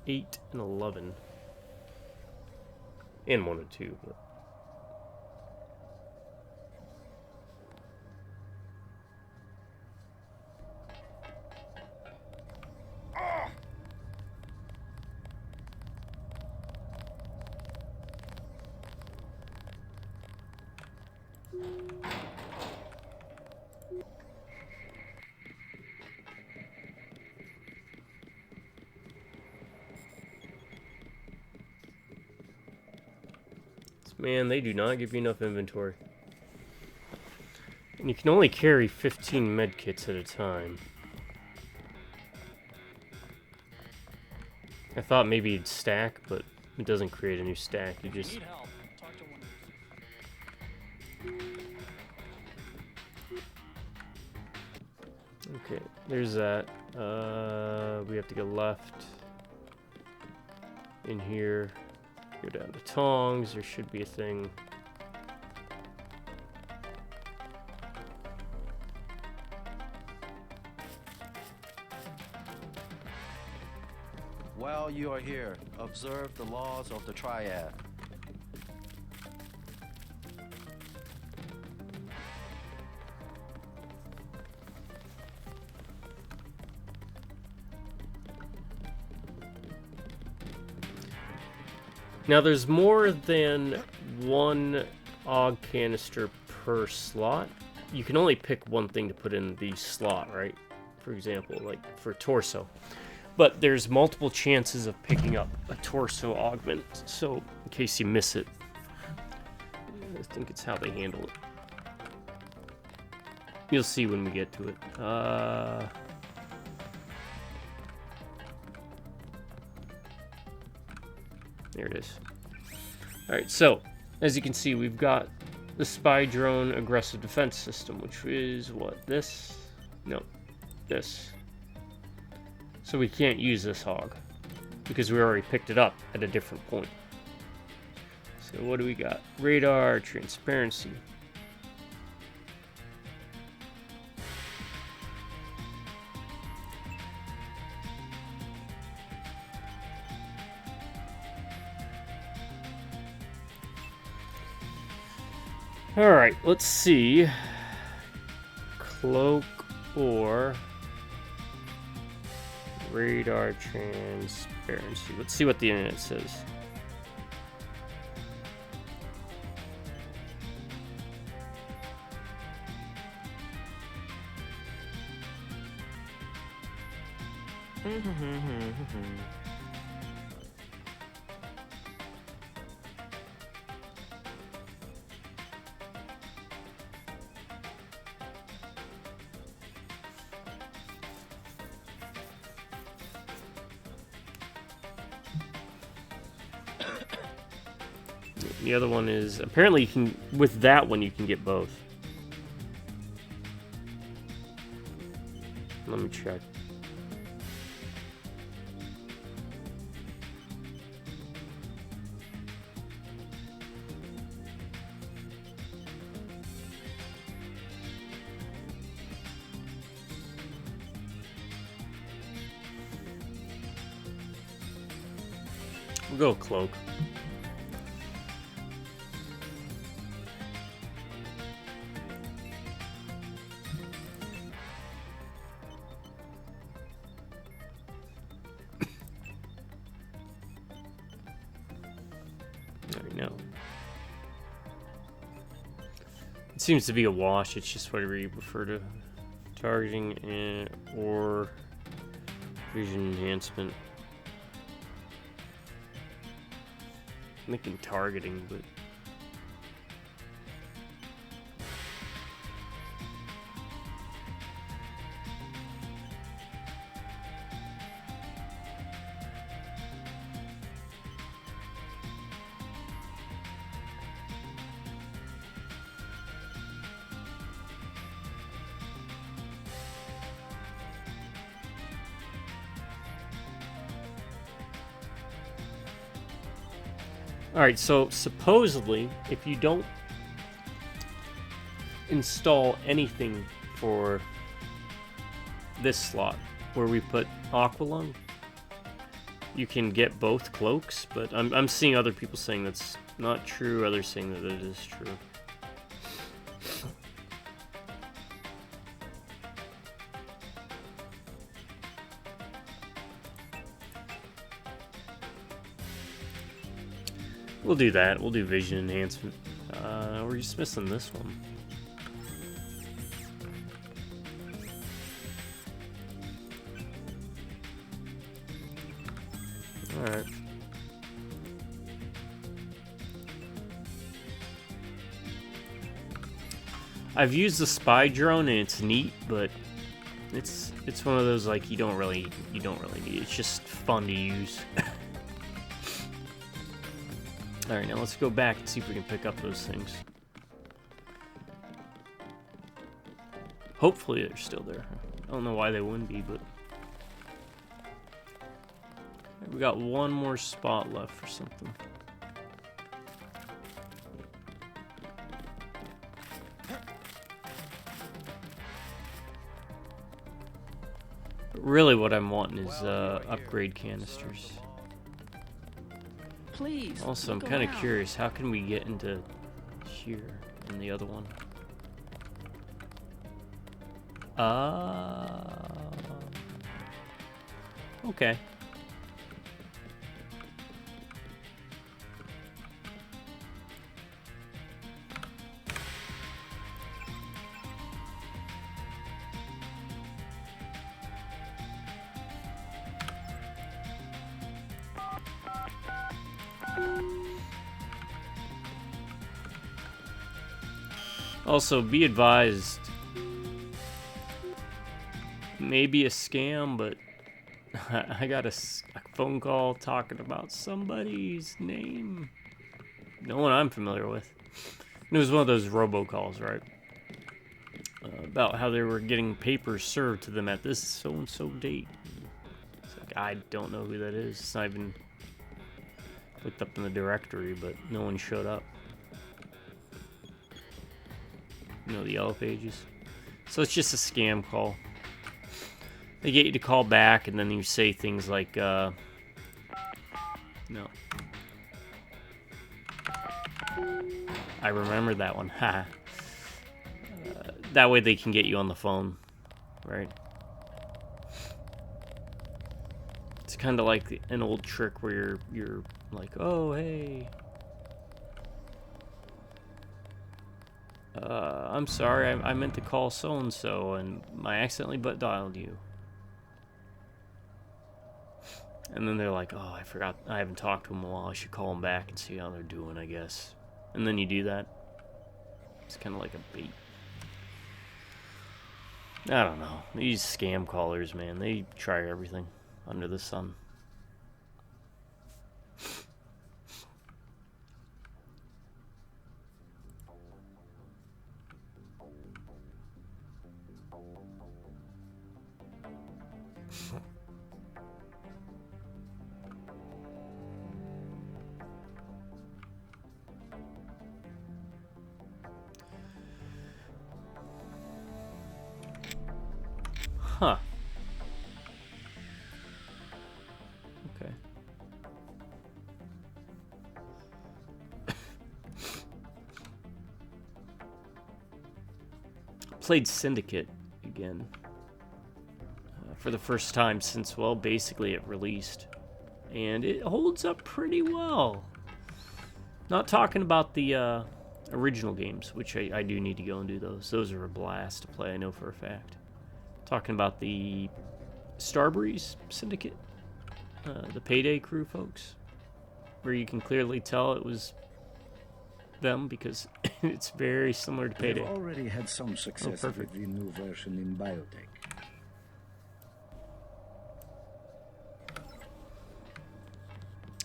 8, and 11. And 1 and 2. But... Man, they do not give you enough inventory. And you can only carry 15 medkits at a time. I thought maybe it'd stack, but it doesn't create a new stack. You just... Need help. Talk to one. Okay, there's that. We have to go left. In here. Go down to Tong's. There should be a thing. While you are here, observe the laws of the triad. Now there's more than one AUG canister per slot. You can only pick one thing to put in the slot, right? For example, like for torso. But there's multiple chances of picking up a torso augment, so in case you miss it, I think it's how they handle it. You'll see when we get to it. There it is. Alright, so, as you can see, we've got the spy drone aggressive defense system, which is what? This? No, this. So we can't use this hog, because we already picked it up at a different point. So what do we got? Radar, transparency. Alright, let's see. Cloak or radar transparency. Let's see what the internet says. The other one is, apparently you can, with that one you can get both. Let me check. We'll go cloak. There we go. It seems to be a wash. It's just whatever you prefer to targeting and or vision enhancement. I'm thinking targeting, but alright, so supposedly, if you don't install anything for this slot where we put Aqualung, you can get both cloaks, but I'm seeing other people saying that's not true, others saying that it is true. We'll do that. We'll do vision enhancement. We're just missing this one. Alright. I've used the spy drone and it's neat, but it's one of those like you don't really need it. It's just fun to use. Alright, now let's go back and see if we can pick up those things. Hopefully they're still there. I don't know why they wouldn't be, but... We got one more spot left for something. But really what I'm wanting is upgrade canisters. Please. Also, I'm kind of curious, how can we get into here in the other one? Okay. Also, be advised, maybe a scam, but I got a phone call talking about somebody's name. No one I'm familiar with. And it was one of those robocalls, right? About how they were getting papers served to them at this so-and-so date. It's like, I don't know who that is. It's not even looked up in the directory, but no one showed up. You know, the yellow pages. So it's just a scam call. They get you to call back, and then you say things like, no. I remember that one. Ha. That way they can get you on the phone, right? It's kind of like an old trick where you're like, oh, hey. I'm sorry, I meant to call so-and-so, and I accidentally butt dialed you. And then they're like, oh, I forgot, I haven't talked to them in a while, I should call them back and see how they're doing, I guess. And then you do that. It's kind of like a bait. I don't know. These scam callers, man, they try everything under the sun. Huh. Okay. played Syndicate again for the first time since, well, basically it released. And it holds up pretty well. Not talking about the original games, which I do need to go and do those. Those are a blast to play, I know for a fact. Talking about the Starbreeze Syndicate, the Payday crew folks, where you can clearly tell it was them because it's very similar to Payday. They've already had some success with the new version in biotech.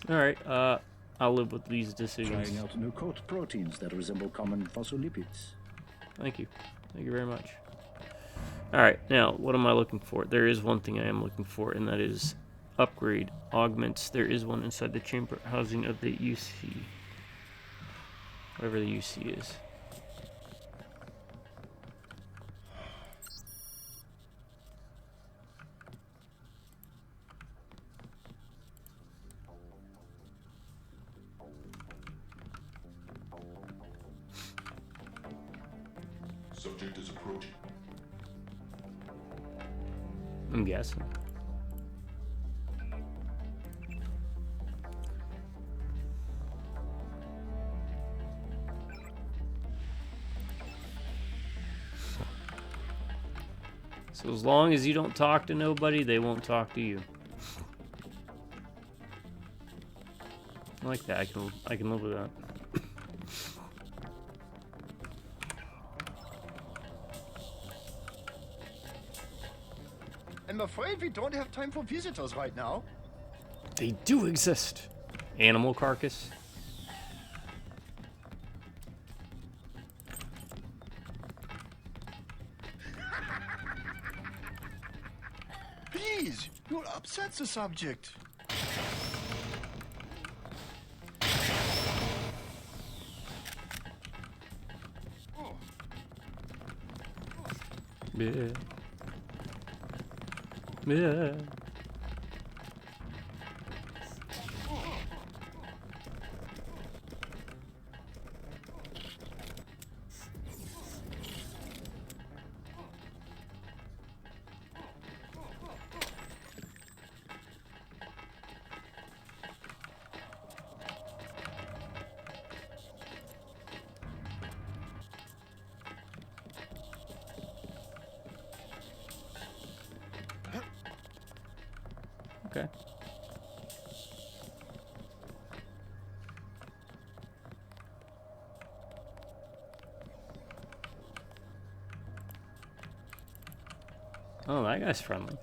Alright, I'll live with these decisions. Trying out new coat proteins that resemble common phospholipids. Thank you. Thank you very much. Alright, now, what am I looking for? There is one thing I am looking for, and that is upgrade augments. There is one inside the chamber housing of the UC. Whatever the UC is. Subject is approaching. I'm guessing. So as long as you don't talk to nobody, they won't talk to you. I like that. I can live with that. I'm afraid we don't have time for visitors right now. They do exist. Animal carcass. Please, you'll upset the subject. Yeah. Yeah. Okay. Oh, that guy's friendly.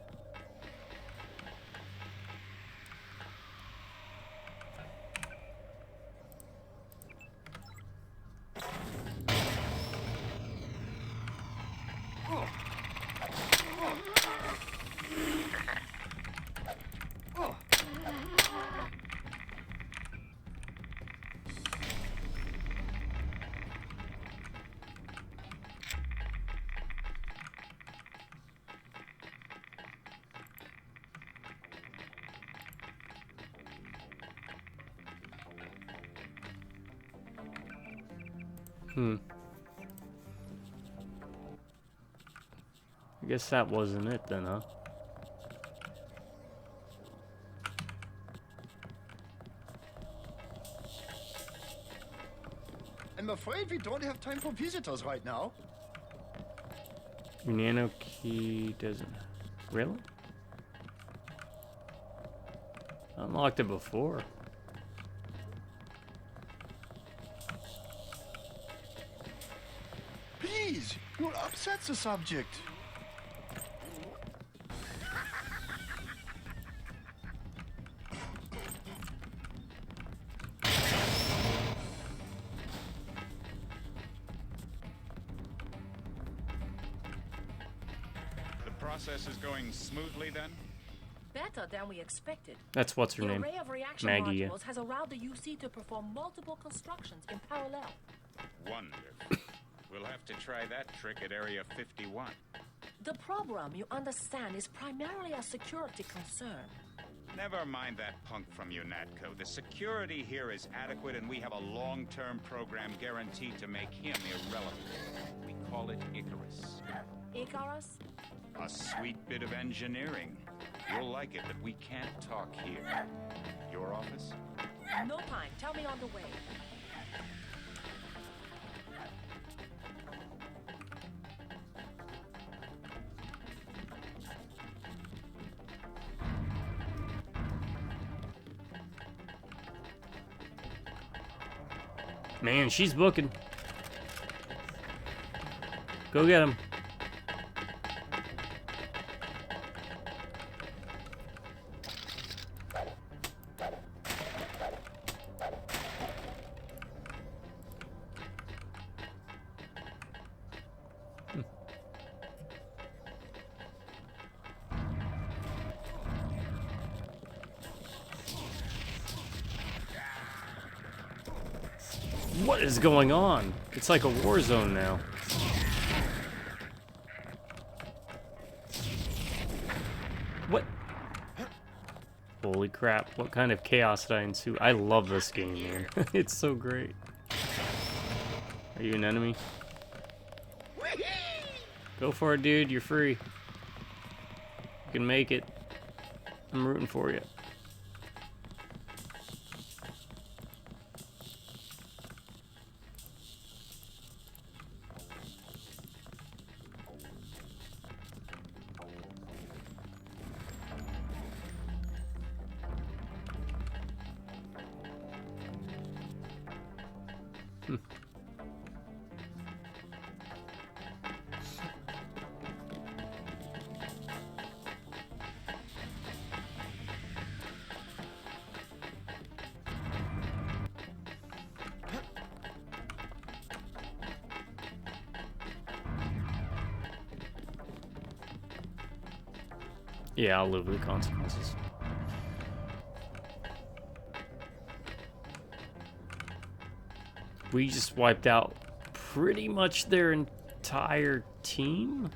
I guess that wasn't it then, huh? I'm afraid we don't have time for visitors right now. Your nano key doesn't. Really? I unlocked it before. Please, you'll upset the subject. The process is going smoothly then? Better than we expected. That's what's her the name. array of reaction Maggie. Yeah. modules has allowed the UC to perform multiple constructions in parallel. Wonderful. We'll have to try that trick at Area 51. The problem, you understand, is primarily a security concern. Never mind that punk from UNATCO. The security here is adequate, and we have a long-term program guaranteed to make him irrelevant. We call it Icarus. Icarus? A sweet bit of engineering. You'll like it, but we can't talk here. Your office? No time. Tell me on the way. Man, she's booking. Go get him. What is going on? It's like a war zone now. What? Holy crap, what kind of chaos did I ensue? I love this game, man. It's so great. Are you an enemy? Go for it, dude. You're free. You can make it. I'm rooting for you. Yeah, I'll live with the consequences. We just wiped out pretty much their entire team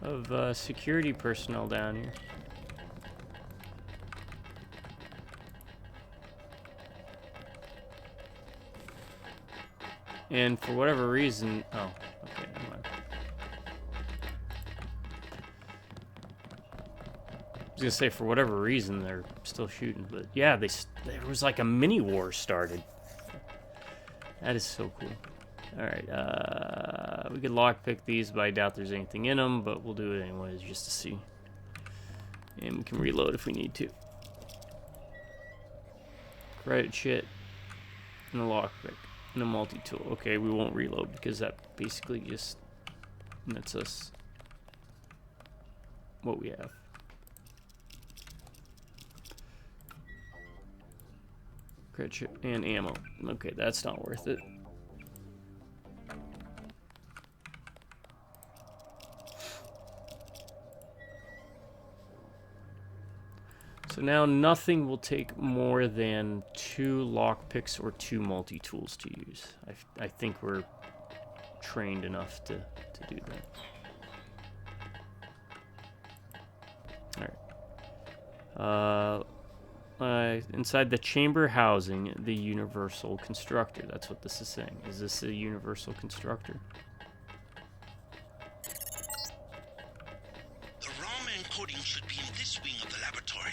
of security personnel down here. And for whatever reason, oh, okay, never mind. I was gonna say, for whatever reason, they're still shooting, but yeah, there was like a mini war started. That is so cool. All right, we could lockpick these, but I doubt there's anything in them, but we'll do it anyways just to see. And we can reload if we need to. Credit shit, and a lockpick, and a multi-tool. Okay, we won't reload because that basically just nets us what we have. Credit chip and ammo. Okay, that's not worth it. So now nothing will take more than 2 lockpicks or 2 multi-tools to use. I think we're trained enough to do that. Alright. Inside the chamber housing, the universal constructor. That's what this is saying. Is this a universal constructor? The Ramen encoding should be in this wing of the laboratory.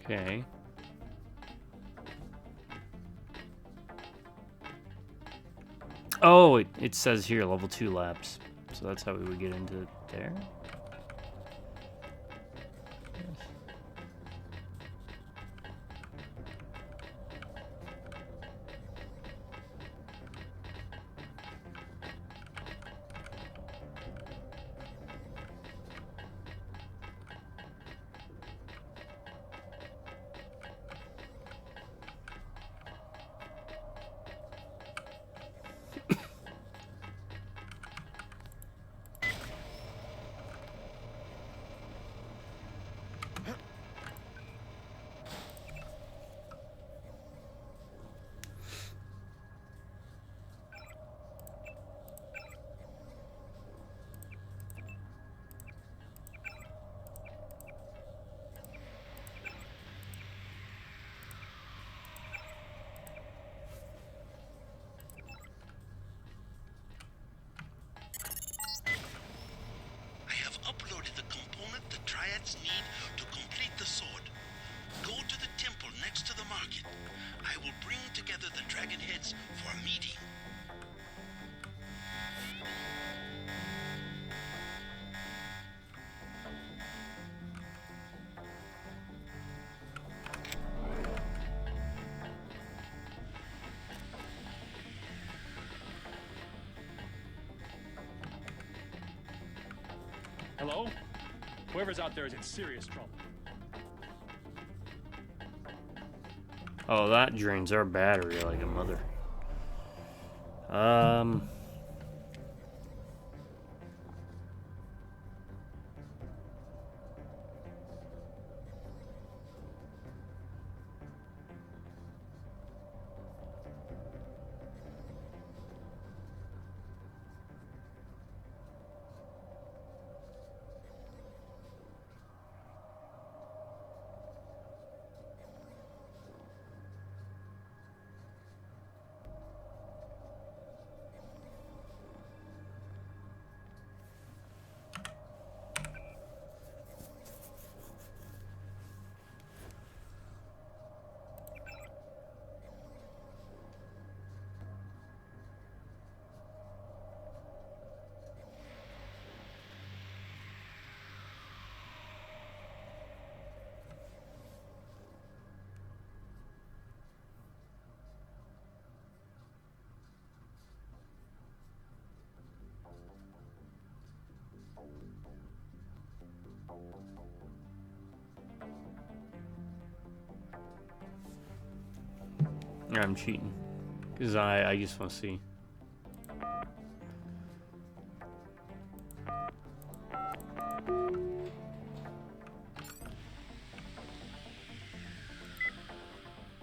Okay. Oh, it says here level 2 labs. So that's how we would get into there. Hello? Whoever's out there is in serious trouble. Oh, that drains our battery like a mother. I'm cheating. Because I just want to see.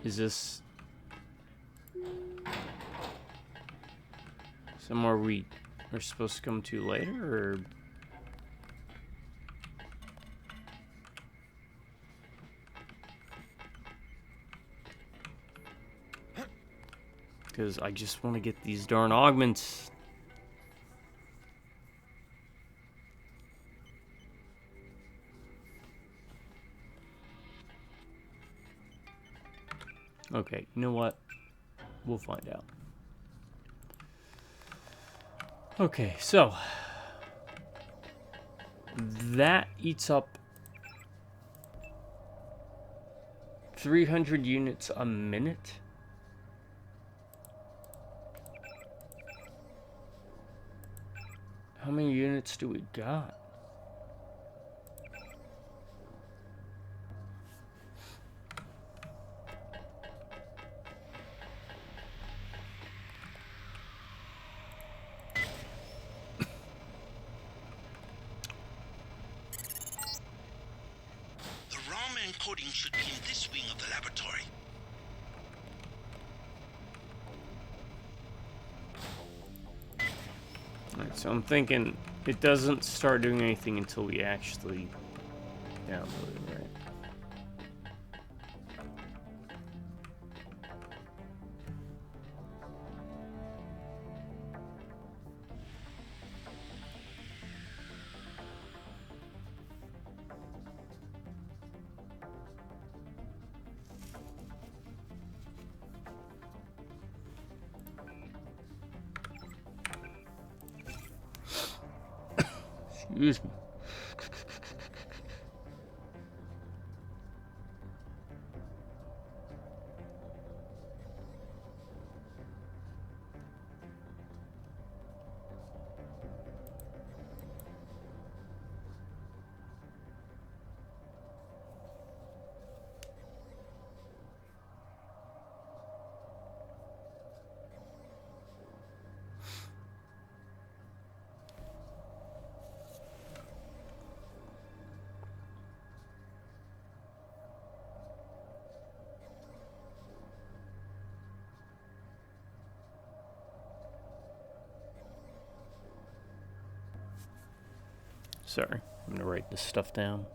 Is this somewhere we are supposed to come to later, or? Because I just want to get these darn augments. Okay, you know what? We'll find out. Okay, so that eats up 300 units a minute. How many units do we got? The Ramen encoding should be in this wing of the laboratory. Alright, so I'm thinking it doesn't start doing anything until we actually download it, right? Excuse me. Sorry, I'm gonna write this stuff down.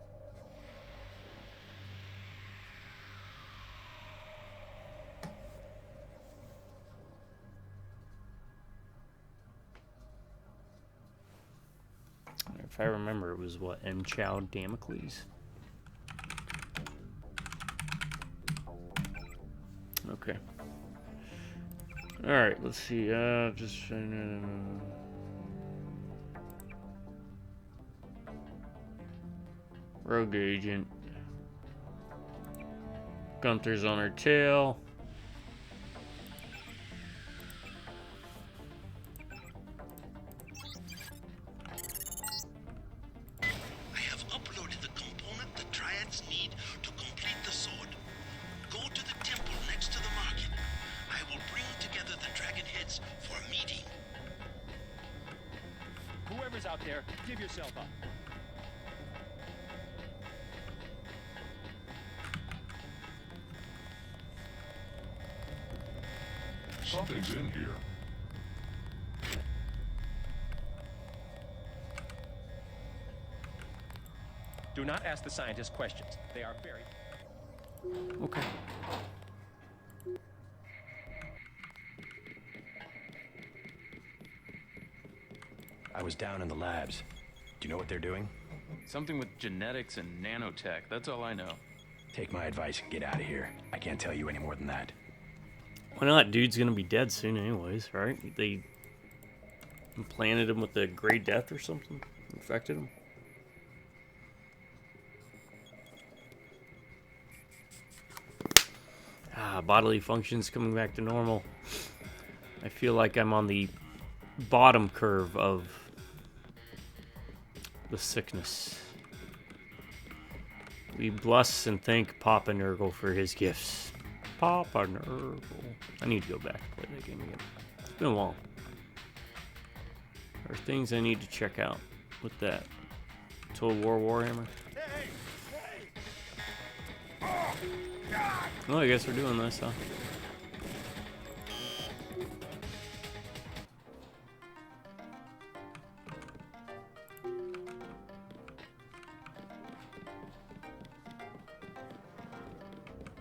If I remember, it was what, Encoding Damocles? Okay. Alright, let's see. Just Rogue Agent. Gunther's on her tail. there. Give yourself up. Something's in here. Do not ask the scientists questions. They are very... Okay. I was down in the labs. Do you know what they're doing? Something with genetics and nanotech. That's all I know. Take my advice and get out of here. I can't tell you any more than that. Why not? Dude's gonna be dead soon anyways, right? They implanted him with the Gray Death or something? Infected him? Bodily functions coming back to normal. I feel like I'm on the bottom curve of the sickness. We bless and thank Papa Nurgle for his gifts. Papa Nurgle. I need to go back and play that game again. It's been a while. There are things I need to check out with that. Total War Warhammer. Well, I guess we're doing this, huh?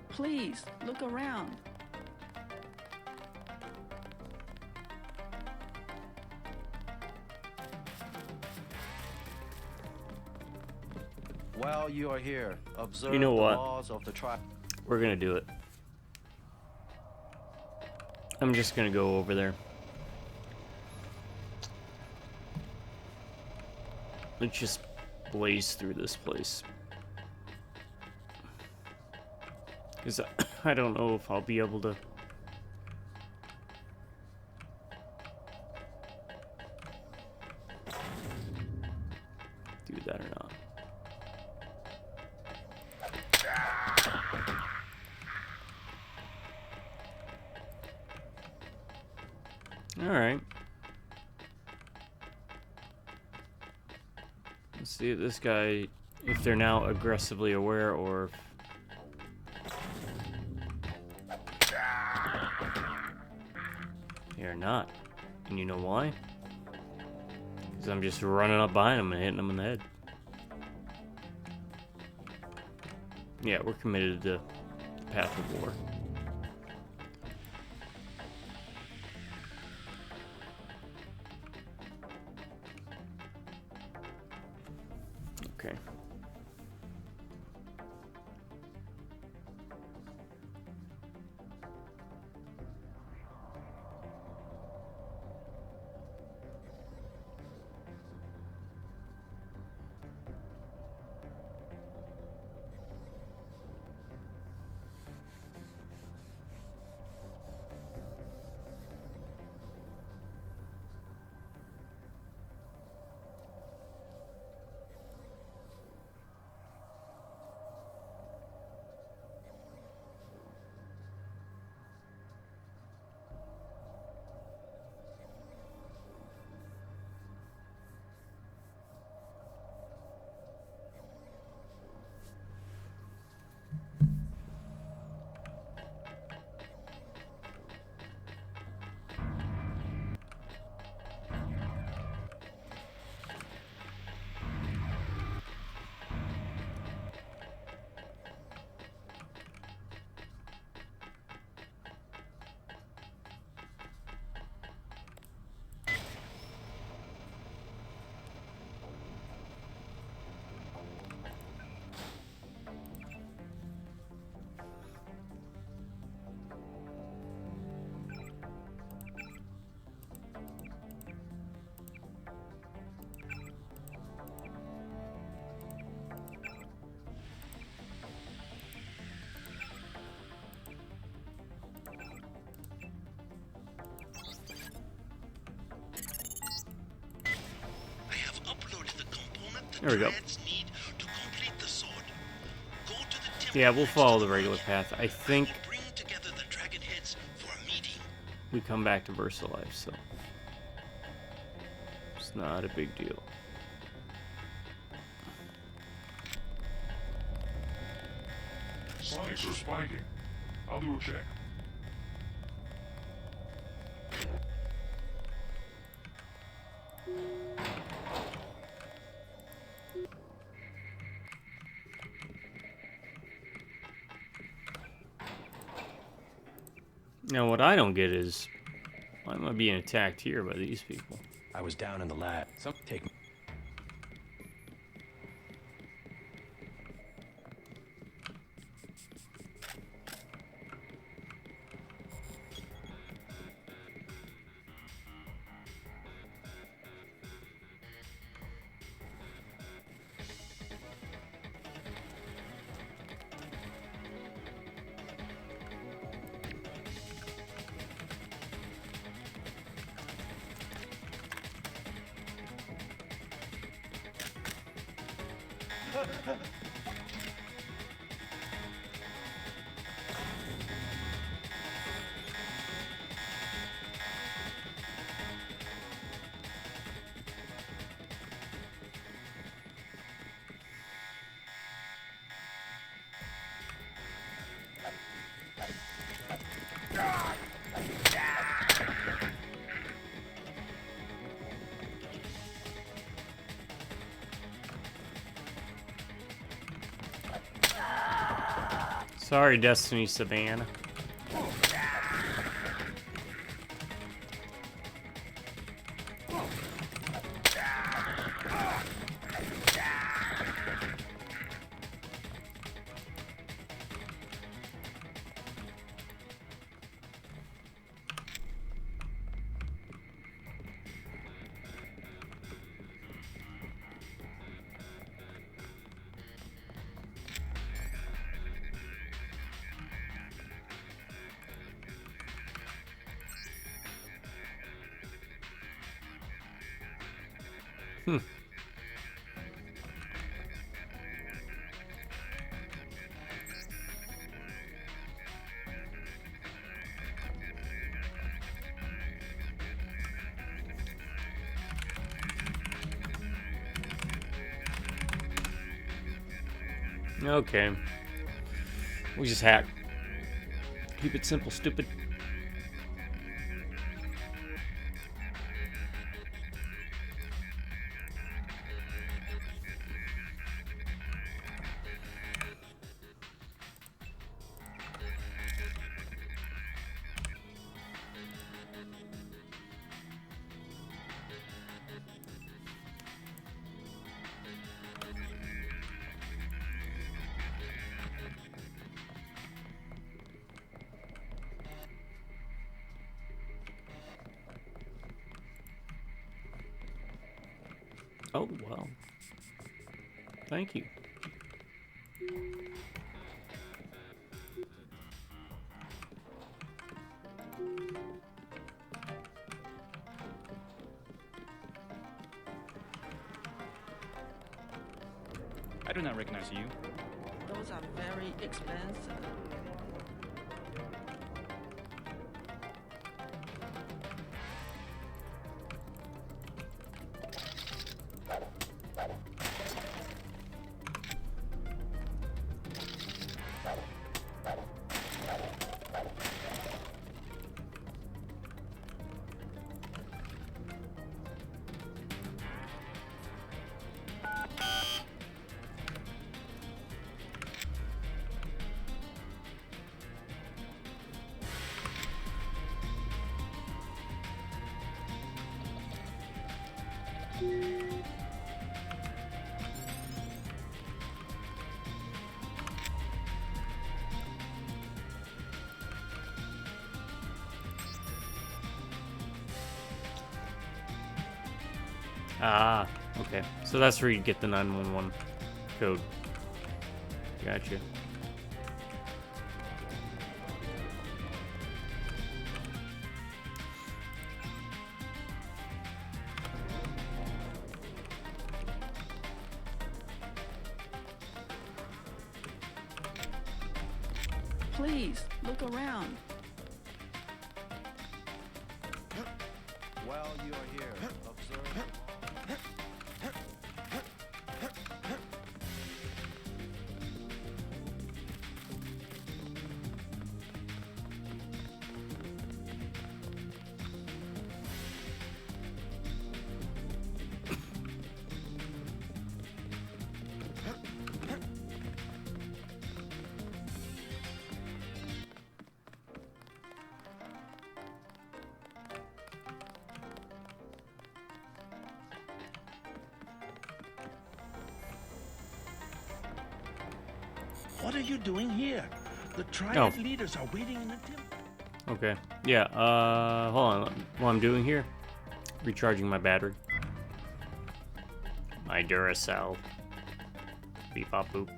Please, look around. While you are here, observe You know the what? laws of the tribe. We're gonna do it. I'm just gonna go over there. Let's just blaze through this place. Because I don't know if I'll be able to... do that or not. Alright. Let's see if this guy, if they're now aggressively aware or... They're not. And you know why? Because I'm just running up behind them and hitting them in the head. Yeah, we're committed to the path of war. Okay. There we go. Yeah, we'll follow the regular path. I think we come back to VersaLife, so it's not a big deal. sonics are spiking. I'll do a check. Now, what I don't get is, why am I being attacked here by these people? I was down in the lab. Take me. Sorry, Destiny Savannah. Okay. We just hack. Keep it simple, stupid. Oh, well. Thank you. I do not recognize you. Those are very expensive. Ah, okay. So that's where you get the 911 code. Gotcha. Please, look around. While you are here, observe. are you doing here? The Triad leaders are waiting in the temple. Okay. Yeah, hold on. What I'm doing here? Recharging my battery. My Duracell. Beep bop boop.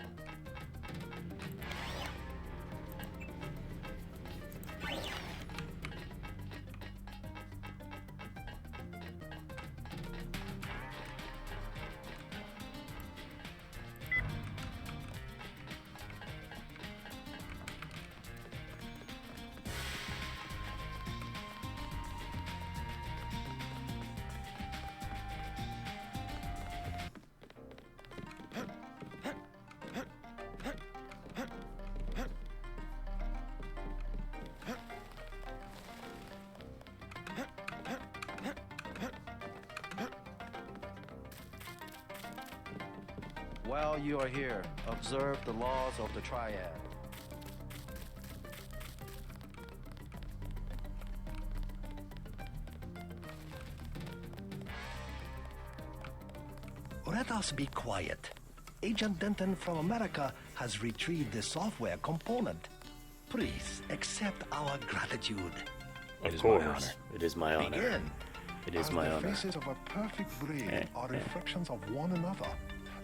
While you are here, observe the laws of the Triad. Let us be quiet. Agent Denton from America has retrieved the software component. Please accept our gratitude. Of course. It is my honor. Begin. It is my honor. The faces of a perfect blade are reflections of one another,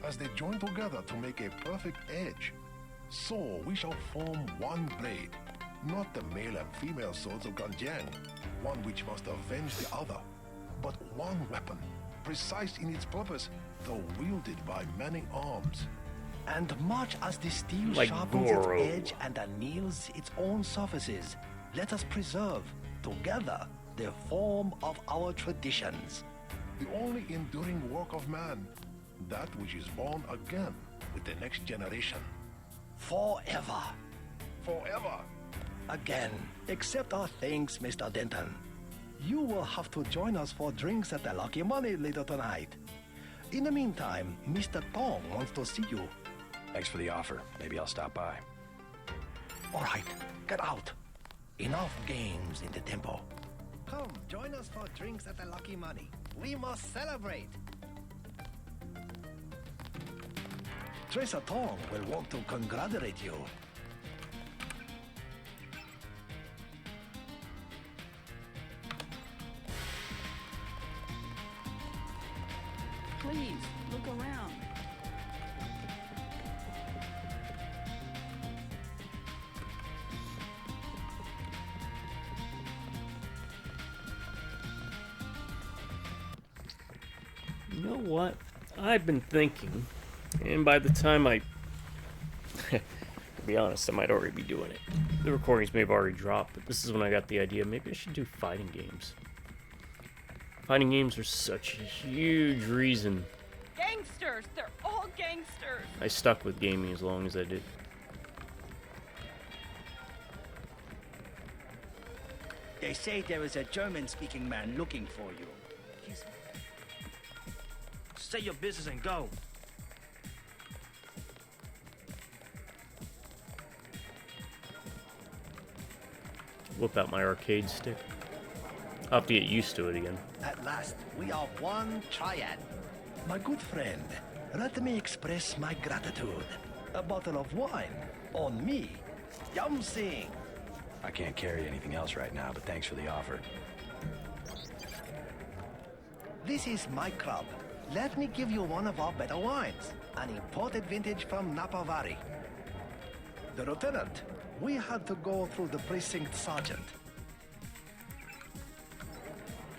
as they join together to make a perfect edge. So we shall form one blade, not the male and female swords of Ganjiang, one which must avenge the other, but one weapon, precise in its purpose, though wielded by many arms. And much as the steel Like sharpens Goro. its edge and anneals its own surfaces, let us preserve, together, the form of our traditions. The only enduring work of man, that which is born again with the next generation. Forever. Forever. Again, accept our thanks, Mr. Denton. You will have to join us for drinks at the Lucky Money later tonight. In the meantime, Mr. Tong wants to see you. Thanks for the offer. Maybe I'll stop by. All right, get out. Enough games in the temple. Come, join us for drinks at the Lucky Money. We must celebrate. Tracer Tong will want to congratulate you. Please, look around. You know what? I've been thinking, and by the time I... to be honest, I might already be doing it. The recordings may have already dropped, but this is when I got the idea. Maybe I should do fighting games. Fighting games are such a huge reason Gangsters! They're all gangsters! I stuck with gaming as long as I did. They say there is a German-speaking man looking for you. Say your business and go. Whip out my arcade stick. I'll have to get used to it again. At last, we are one triad. My good friend, let me express my gratitude. A bottle of wine on me. Yum Sing. I can't carry anything else right now, but thanks for the offer. This is my club. Let me give you one of our better wines. An imported vintage from Napa Valley. The lieutenant, we had to go through the precinct sergeant.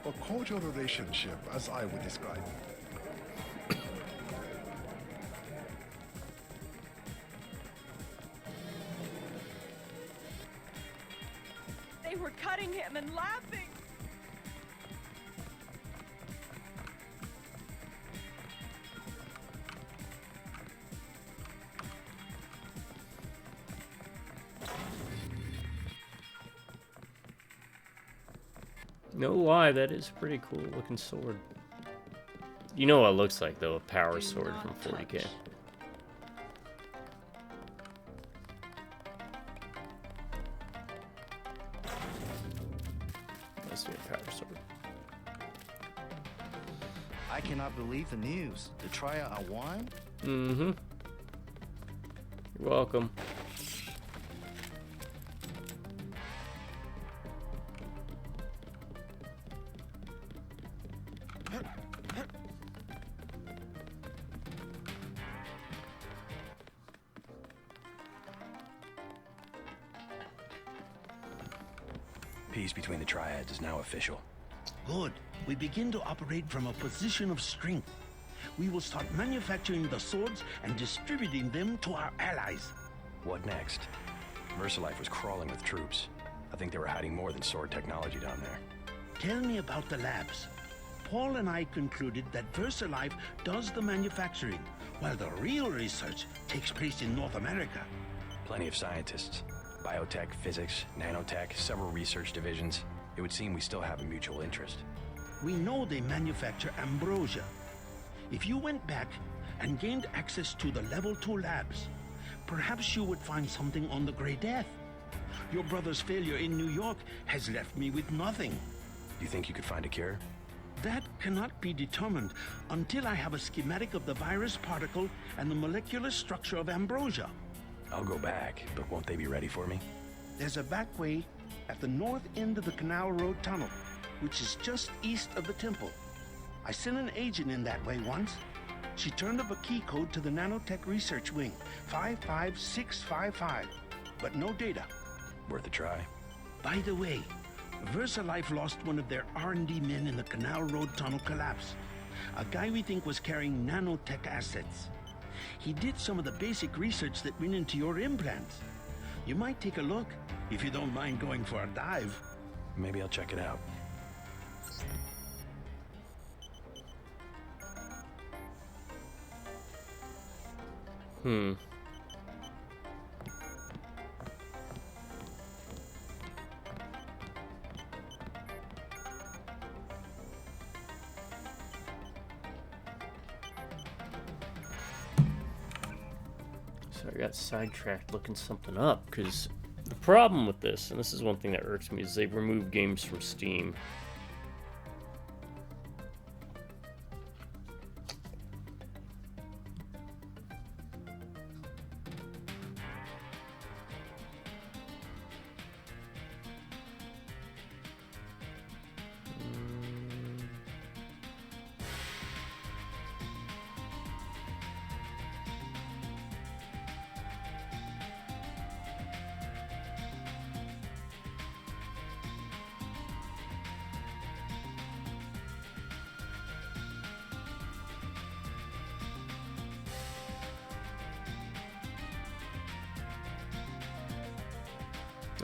A cordial relationship, as I would describe. They were cutting him and laughing. No lie, that is a pretty cool looking sword. You know what it looks like though, a power sword from 40K. Let's do a power sword. I cannot believe the news. The Triad won? Mm-hmm. You're welcome. peace between the Triads is now official. Good. We begin to operate from a position of strength. We will start manufacturing the swords and distributing them to our allies. What next? VersaLife was crawling with troops. I think they were hiding more than sword technology down there. Tell me about the labs. Paul and I concluded that VersaLife does the manufacturing, while the real research takes place in North America. Plenty of scientists. Biotech, physics, nanotech, several research divisions. It would seem we still have a mutual interest. We know they manufacture ambrosia. If you went back and gained access to the Level 2 labs, perhaps you would find something on the Grey Death. Your brother's failure in New York has left me with nothing. You think you could find a cure? That cannot be determined until I have a schematic of the virus particle and the molecular structure of ambrosia. I'll go back, but won't they be ready for me? There's a back way at the north end of the Canal Road Tunnel, which is just east of the temple. I sent an agent in that way once. She turned up a key code to the nanotech research wing, 55655, but no data. Worth a try. By the way, VersaLife lost one of their R&D men in the Canal Road Tunnel collapse. A guy we think was carrying nanotech assets. He did some of the basic research that went into your implants. You might take a look, if you don't mind going for a dive. Maybe I'll check it out. So I got sidetracked looking something up, because the problem with this, and this is one thing that irks me, is they've removed games from Steam.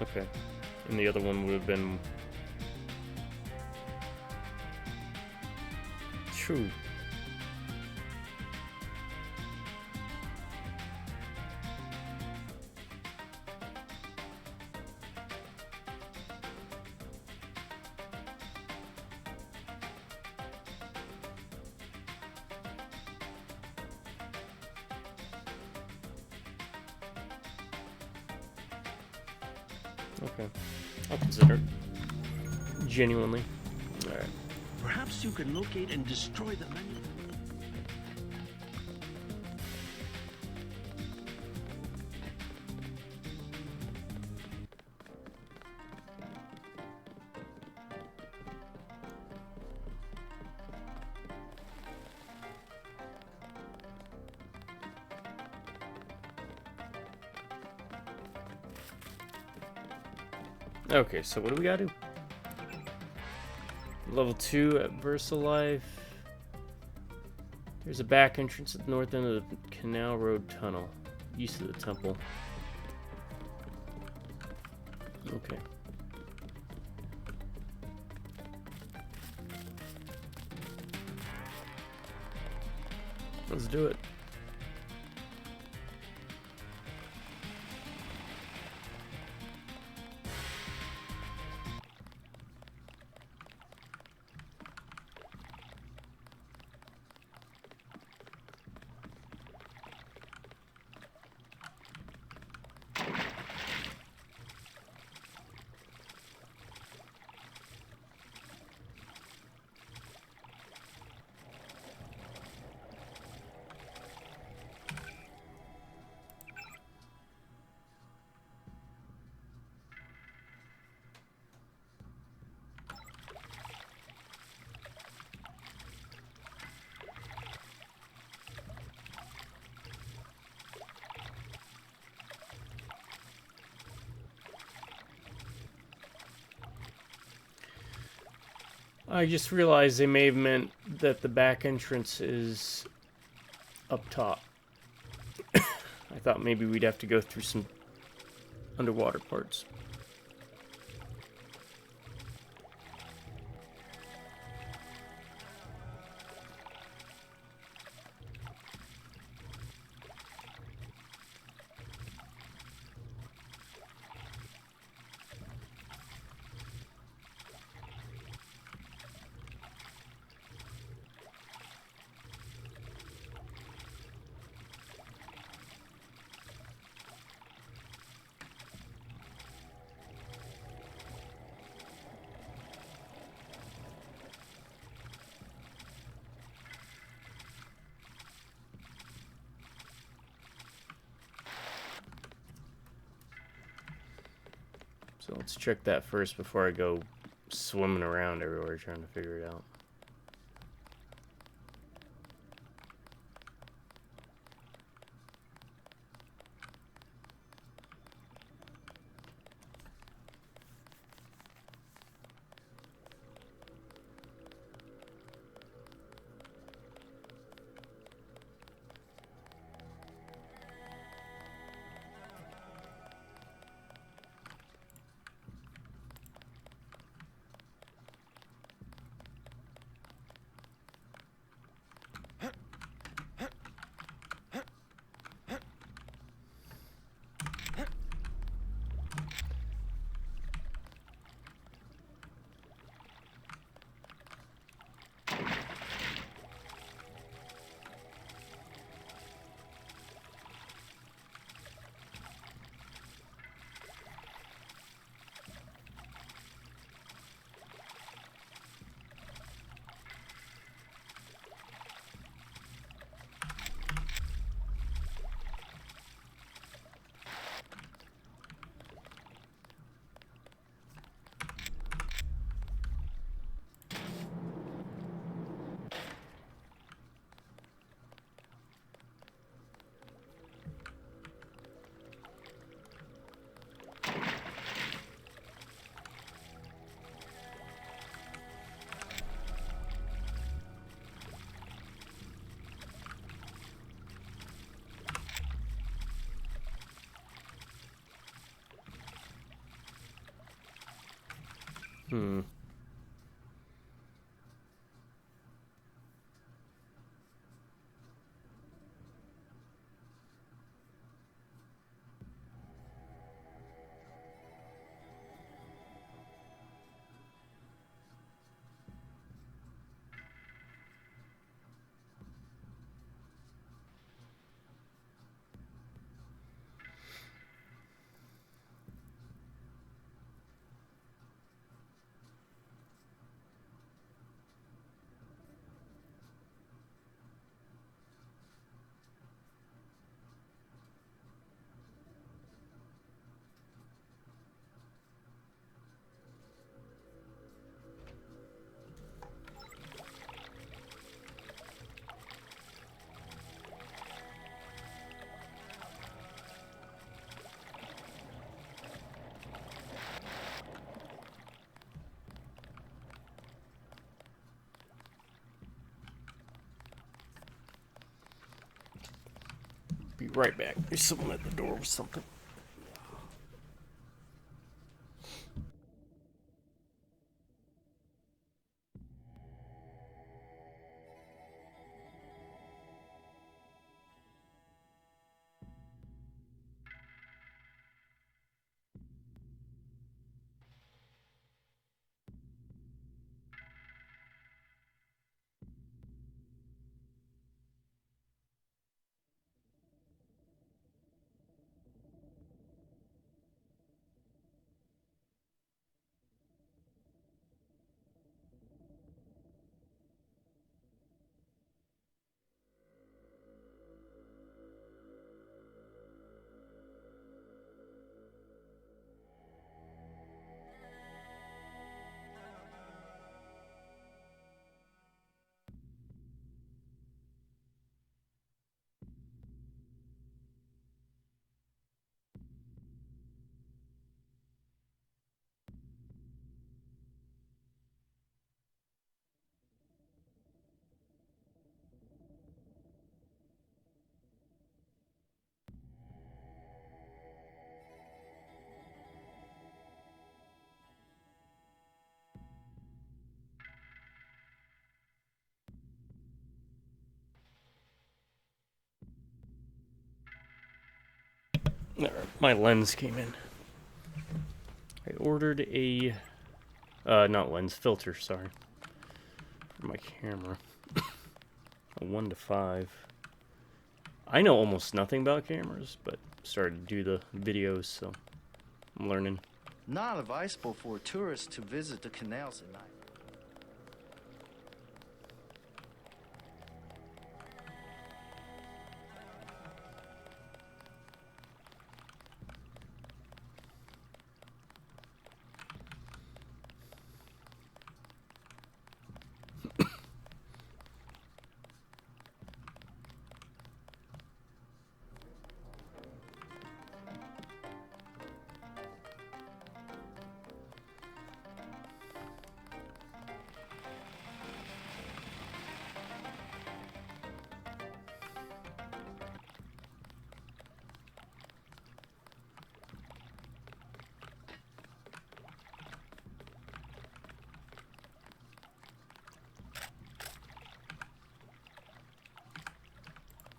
Okay. And the other one would have been... True. Okay. I'll consider it. Genuinely. Alright. Perhaps you can locate and destroy the menu. Okay, so what do we gotta do? Level 2 at VersaLife. There's a back entrance at the north end of the Canal Road Tunnel, east of the temple. Okay. Let's do it. I just realized they may have meant that the back entrance is up top. I thought maybe we'd have to go through some underwater parts. So let's check that first before I go swimming around everywhere trying to figure it out. Hmm. Be right back. There's someone at the door with something. My lens came in. I ordered a, not lens, filter, sorry, for my camera. A 1 to 5. I know almost nothing about cameras, but started to do the videos, so I'm learning. Not advisable for tourists to visit the canals at night.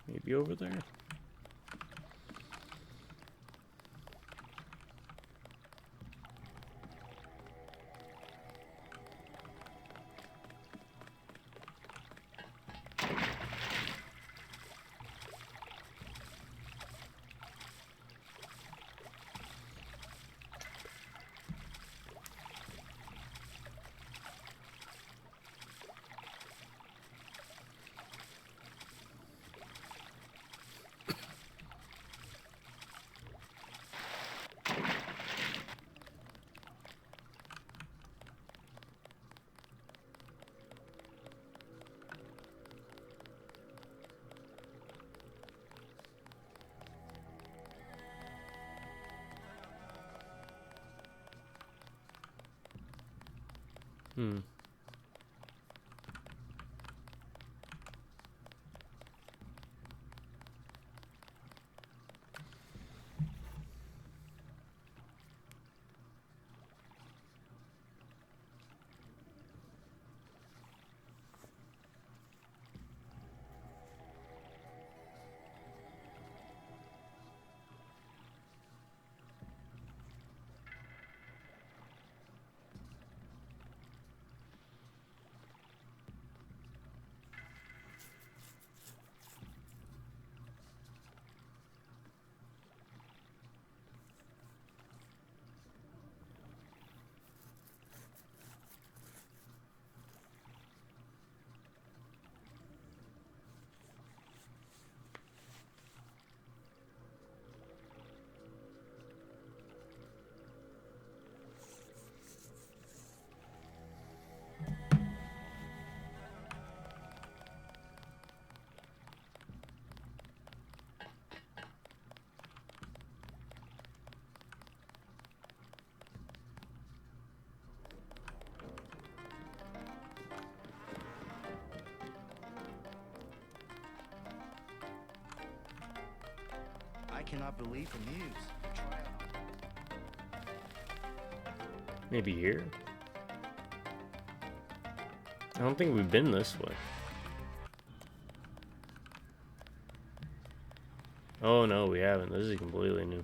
Maybe over there. Hmm. I cannot believe the news. Maybe here? I don't think we've been this way. Oh no, we haven't. This is completely new.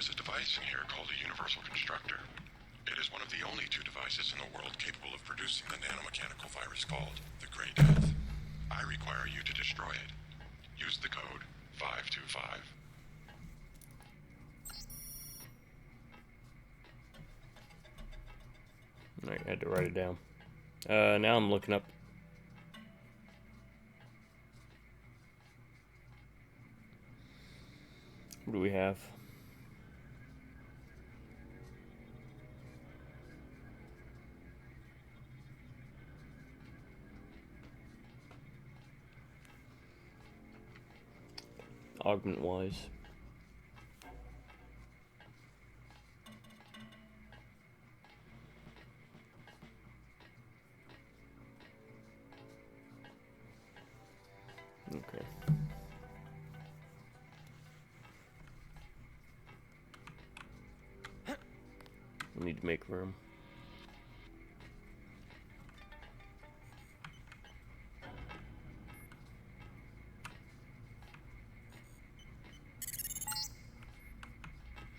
is a device in here called a universal constructor. It is one of the only two devices in the world capable of producing the nanomechanical virus called the Grey Death. I require you to destroy it. Use the code 525. Alright, I had to write it down. Now I'm looking up. What do we have? Augment wise. Okay. I need to make room.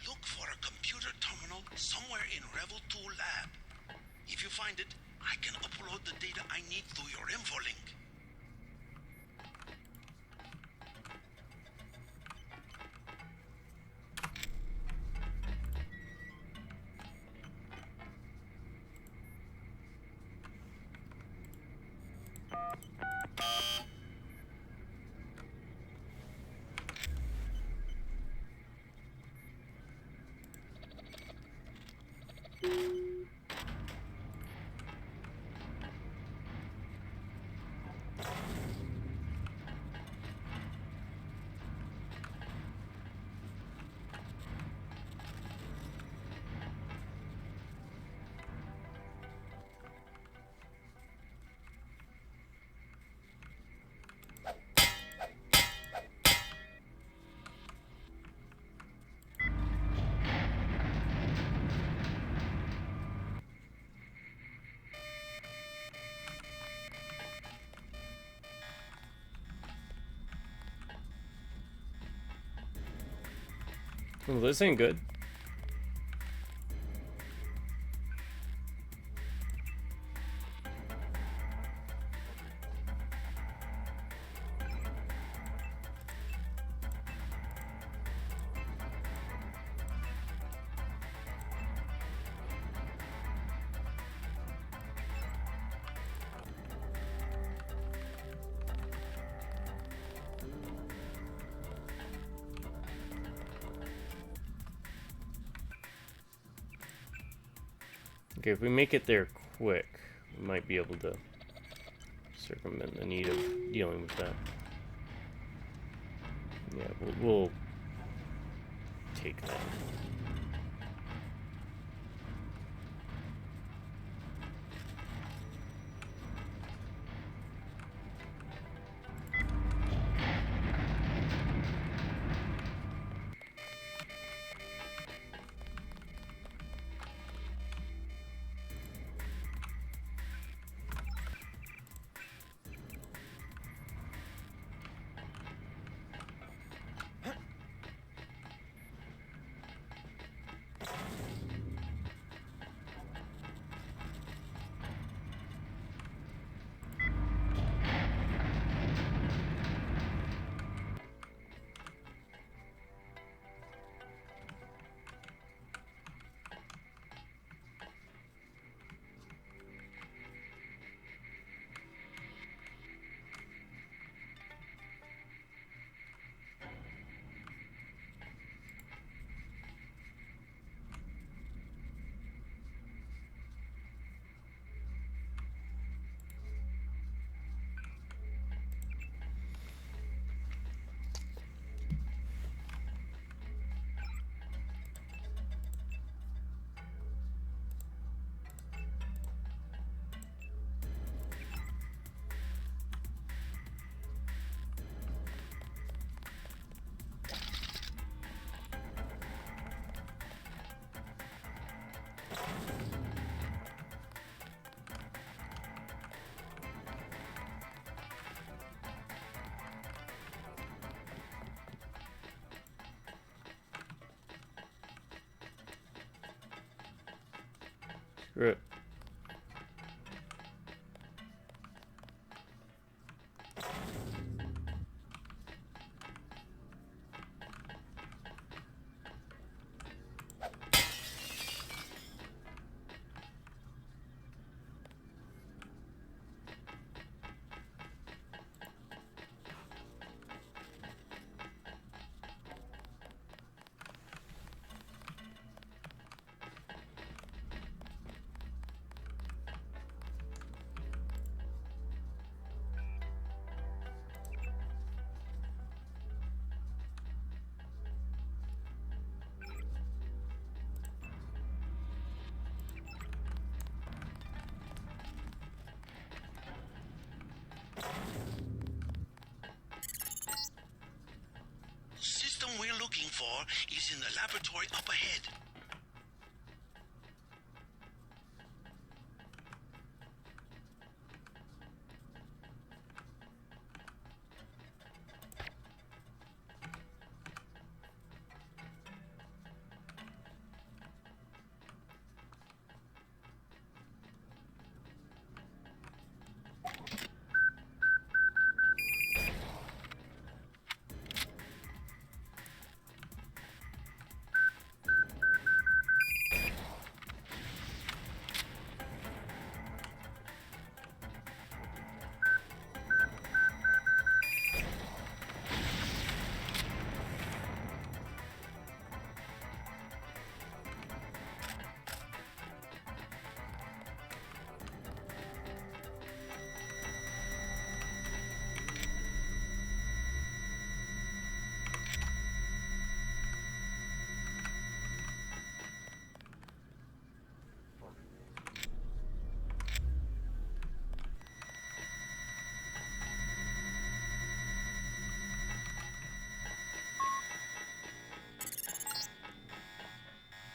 Look for a computer terminal somewhere in Revel 2 lab. If you find it, I can upload the data I need through your infolink. Well, this ain't good. Okay, if we make it there quick, we might be able to circumvent the need of dealing with that. Yeah, we'll take that. Screw it. System we're looking for is in the laboratory up ahead.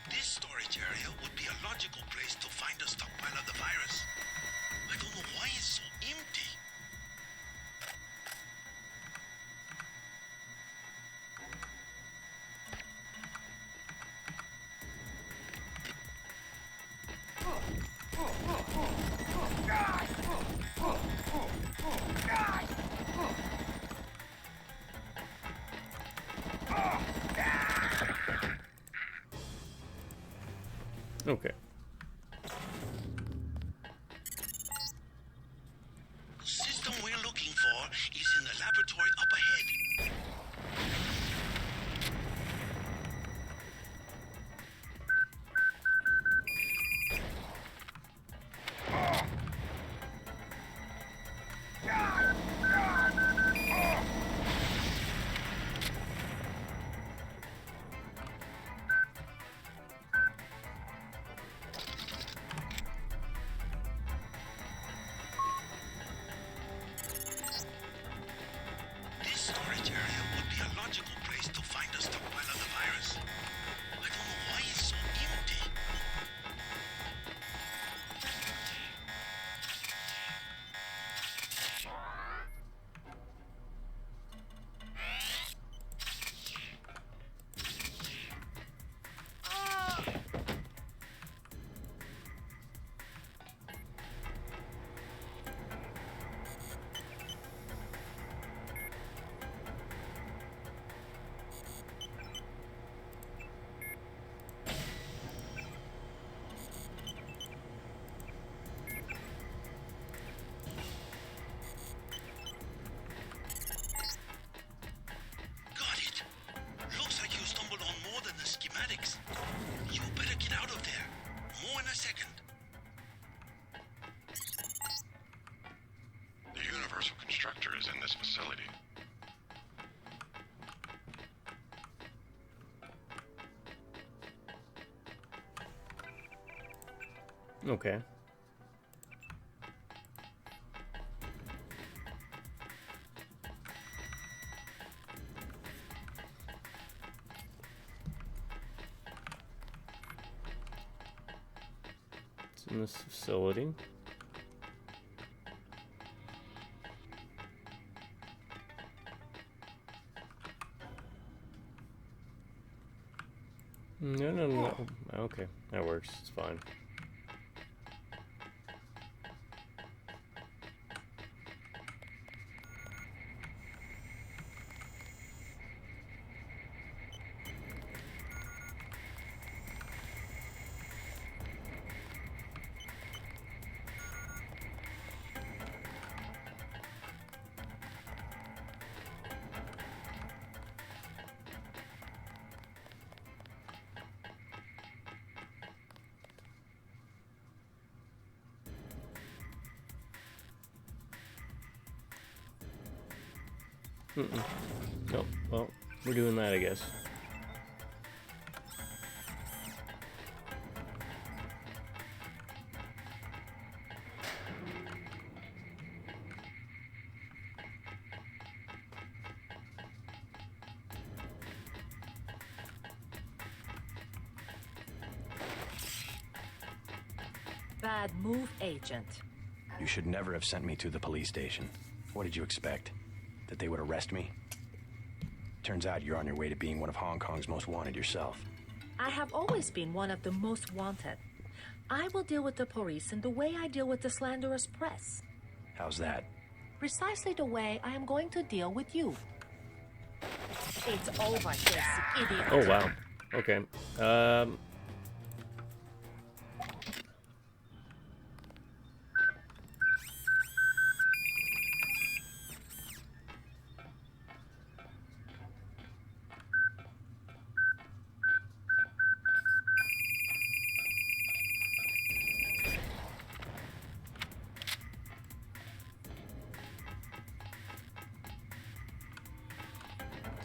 This storage area would be a logical place to find a stockpile of the virus. I don't know why it's so empty. Okay. The system we're looking for is in the laboratory up ahead. This storage area would be a logical place to find a stockpile of the virus. I don't know why it's so empty. Got it. Looks like you stumbled on more than the schematics. You better get out of there. More in a second. The Universal Constructor is in this facility. Okay. It's in this facility. No. Okay, that works. It's fine. Nope. Well, we're doing that, I guess. Bad move, Agent. You should never have sent me to the police station. What did you expect? That they would arrest me? Turns out you're on your way to being one of Hong Kong's most wanted yourself. I have always been one of the most wanted. I will deal with the police in the way I deal with the slanderous press. How's that? Precisely the way I am going to deal with you. It's over, you idiot. Oh, wow. Okay.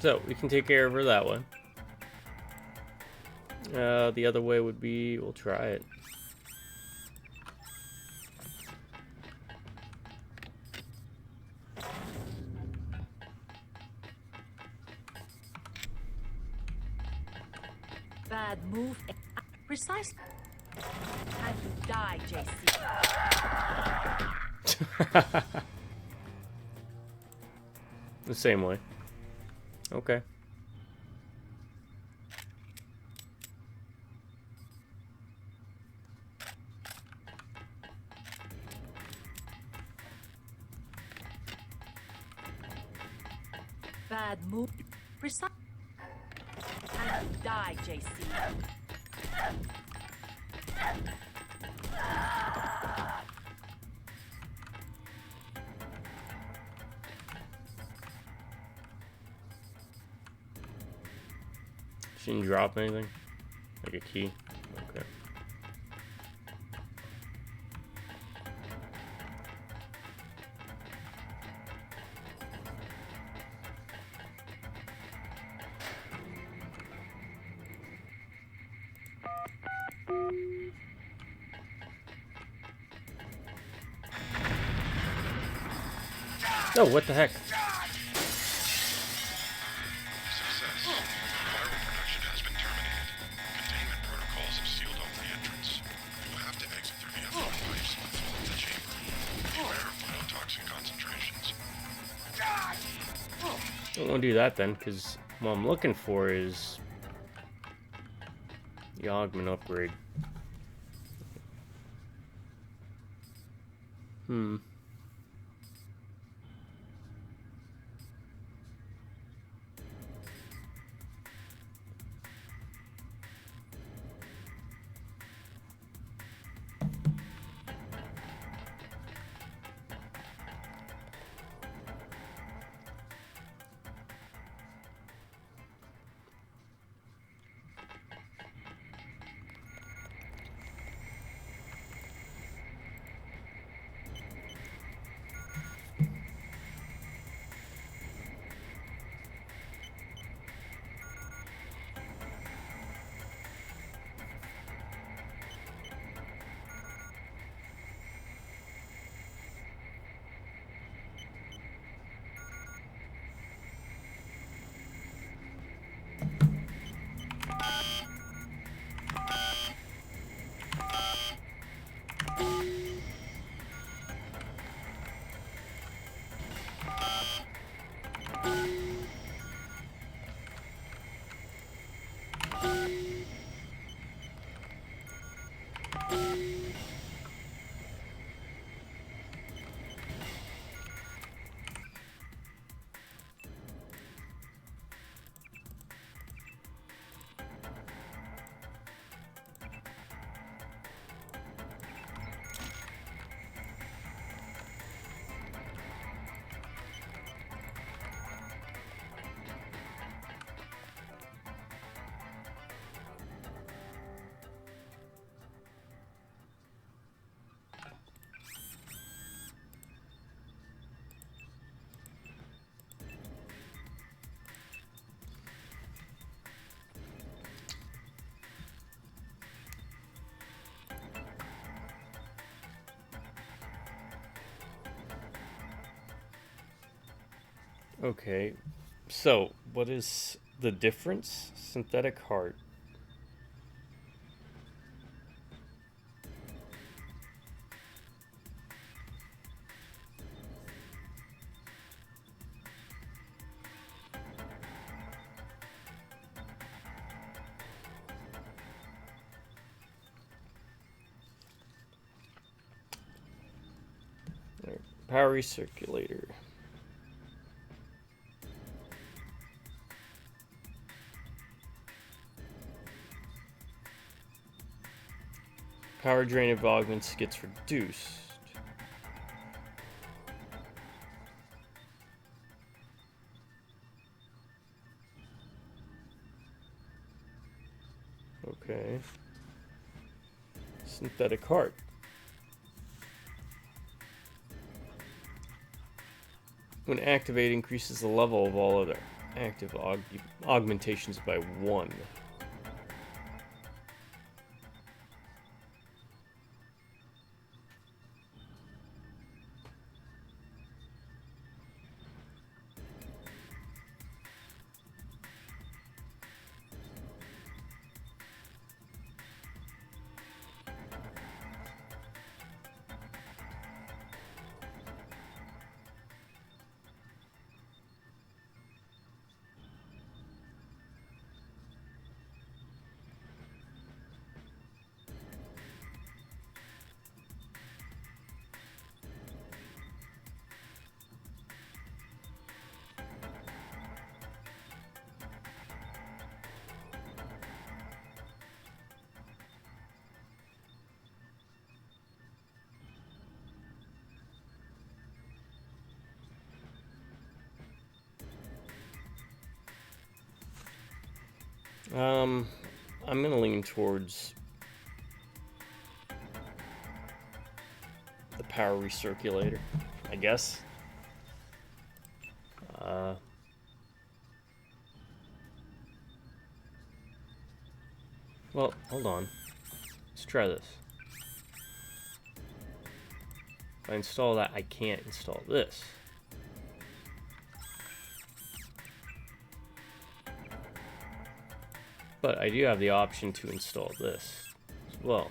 So, we can take care of her that way. The other way would be, we'll try it. Bad move. Precise. And you die, JC. The same way. Okay. Bad move. Precise. And you die, JC. She didn't drop anything? Like a key? Okay. Oh, what the heck? I don't want to do that then, because what I'm looking for is the augment upgrade. Okay, so what is the difference? Synthetic heart. Power recirculator. Power drain of augments gets reduced. Okay. Synthetic heart. When activated, increases the level of all other active augmentations by 1. I'm gonna lean towards the power recirculator, I guess. Well, hold on. Let's try this. If I install that, I can't install this. But I do have the option to install this as well.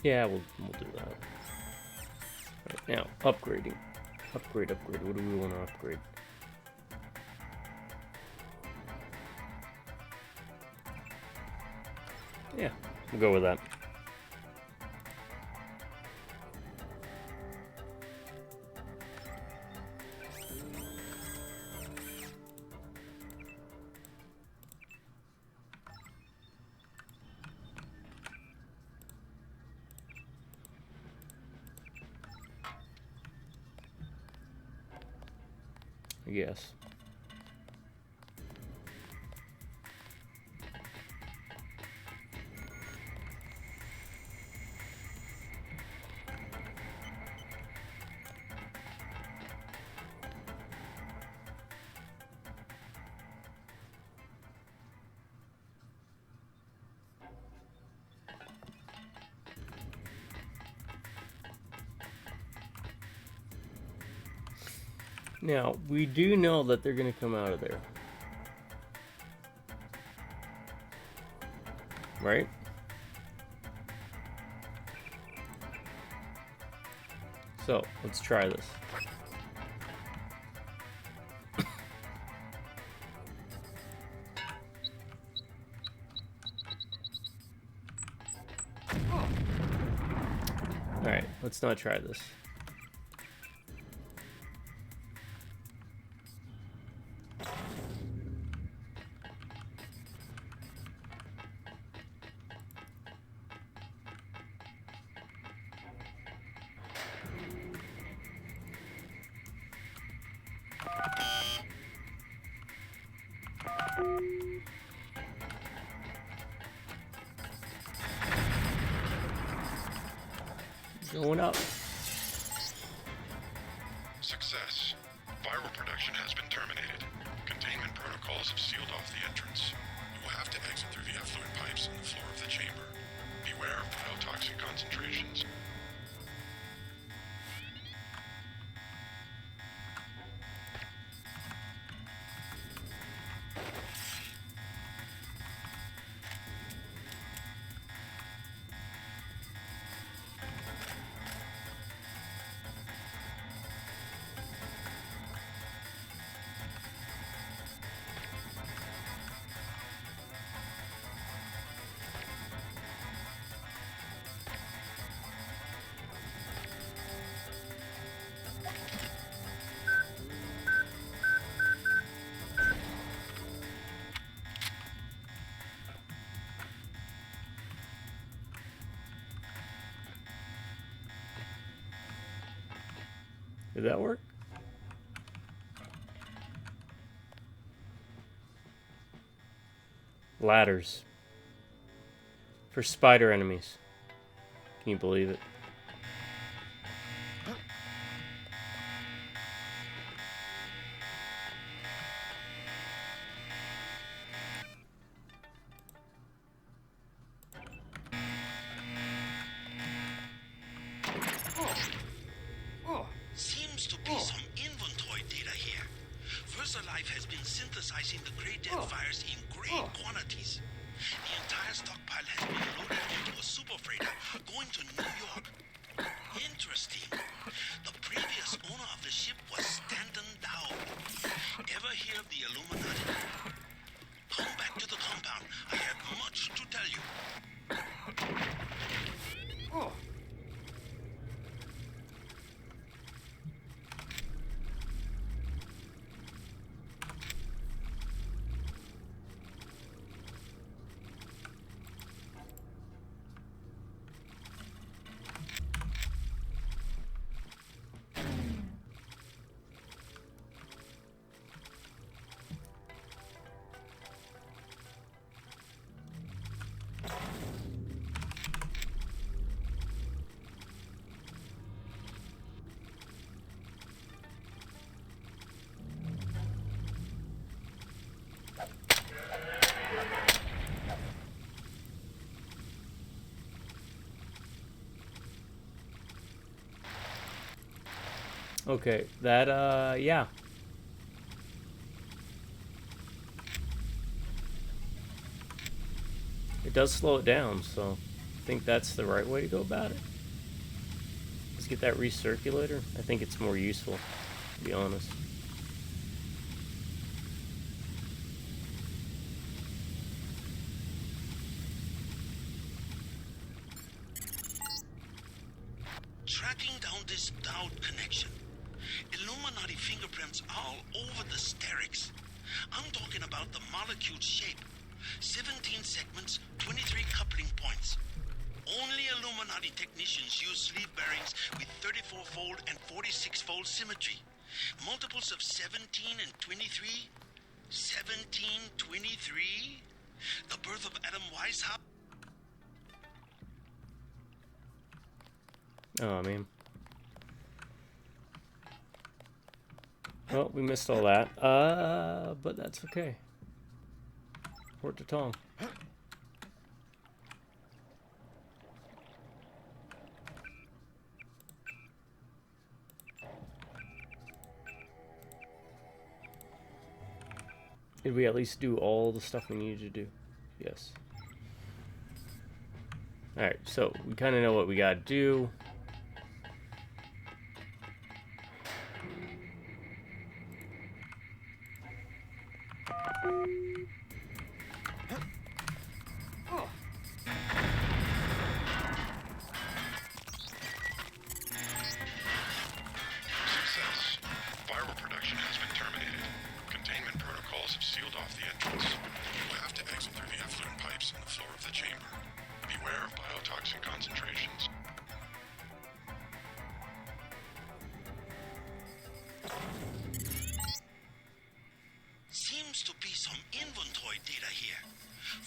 Yeah, we'll do that. Right, now, upgrading. Upgrade. What do we want to upgrade? Yeah, we'll go with that. Yes. Now, we do know that they're going to come out of there. Right? So, let's try this. Alright, Let's not try this. Going up. Success. Viral production has been terminated. Containment protocols have sealed off the entrance. You will have to exit through the effluent pipes in the floor of the chamber. Beware of toxic concentrations. Did that work? Ladders. For spider enemies. Can you believe it? Seems to be some inventory data here. VersaLife has been synthesizing the Grey Death virus in great quantities. The entire stockpile has been loaded into a super freighter going to New York. Interesting. The previous owner of the ship was Stanton Dow. Ever hear of the Illuminati? Come back to the compound. I have much to tell you. Okay, that, yeah. It does slow it down, so I think that's the right way to go about it. Let's get that recirculator. I think it's more useful, to be honest. Tracking down this Dowd connection. Illuminati fingerprints all over the sterics. I'm talking about the molecule shape. 17 segments, 23 coupling points. Only Illuminati technicians use sleeve bearings with 34-fold and 46-fold symmetry. Multiples of 17 and 23? 17, 23? The birth of Adam Weishaupt? Oh, man. Well, we missed all that. But that's okay. Port to Tong. Did we at least do all the stuff we needed to do? Yes. Alright, so we kind of know what we gotta do. some inventory data here.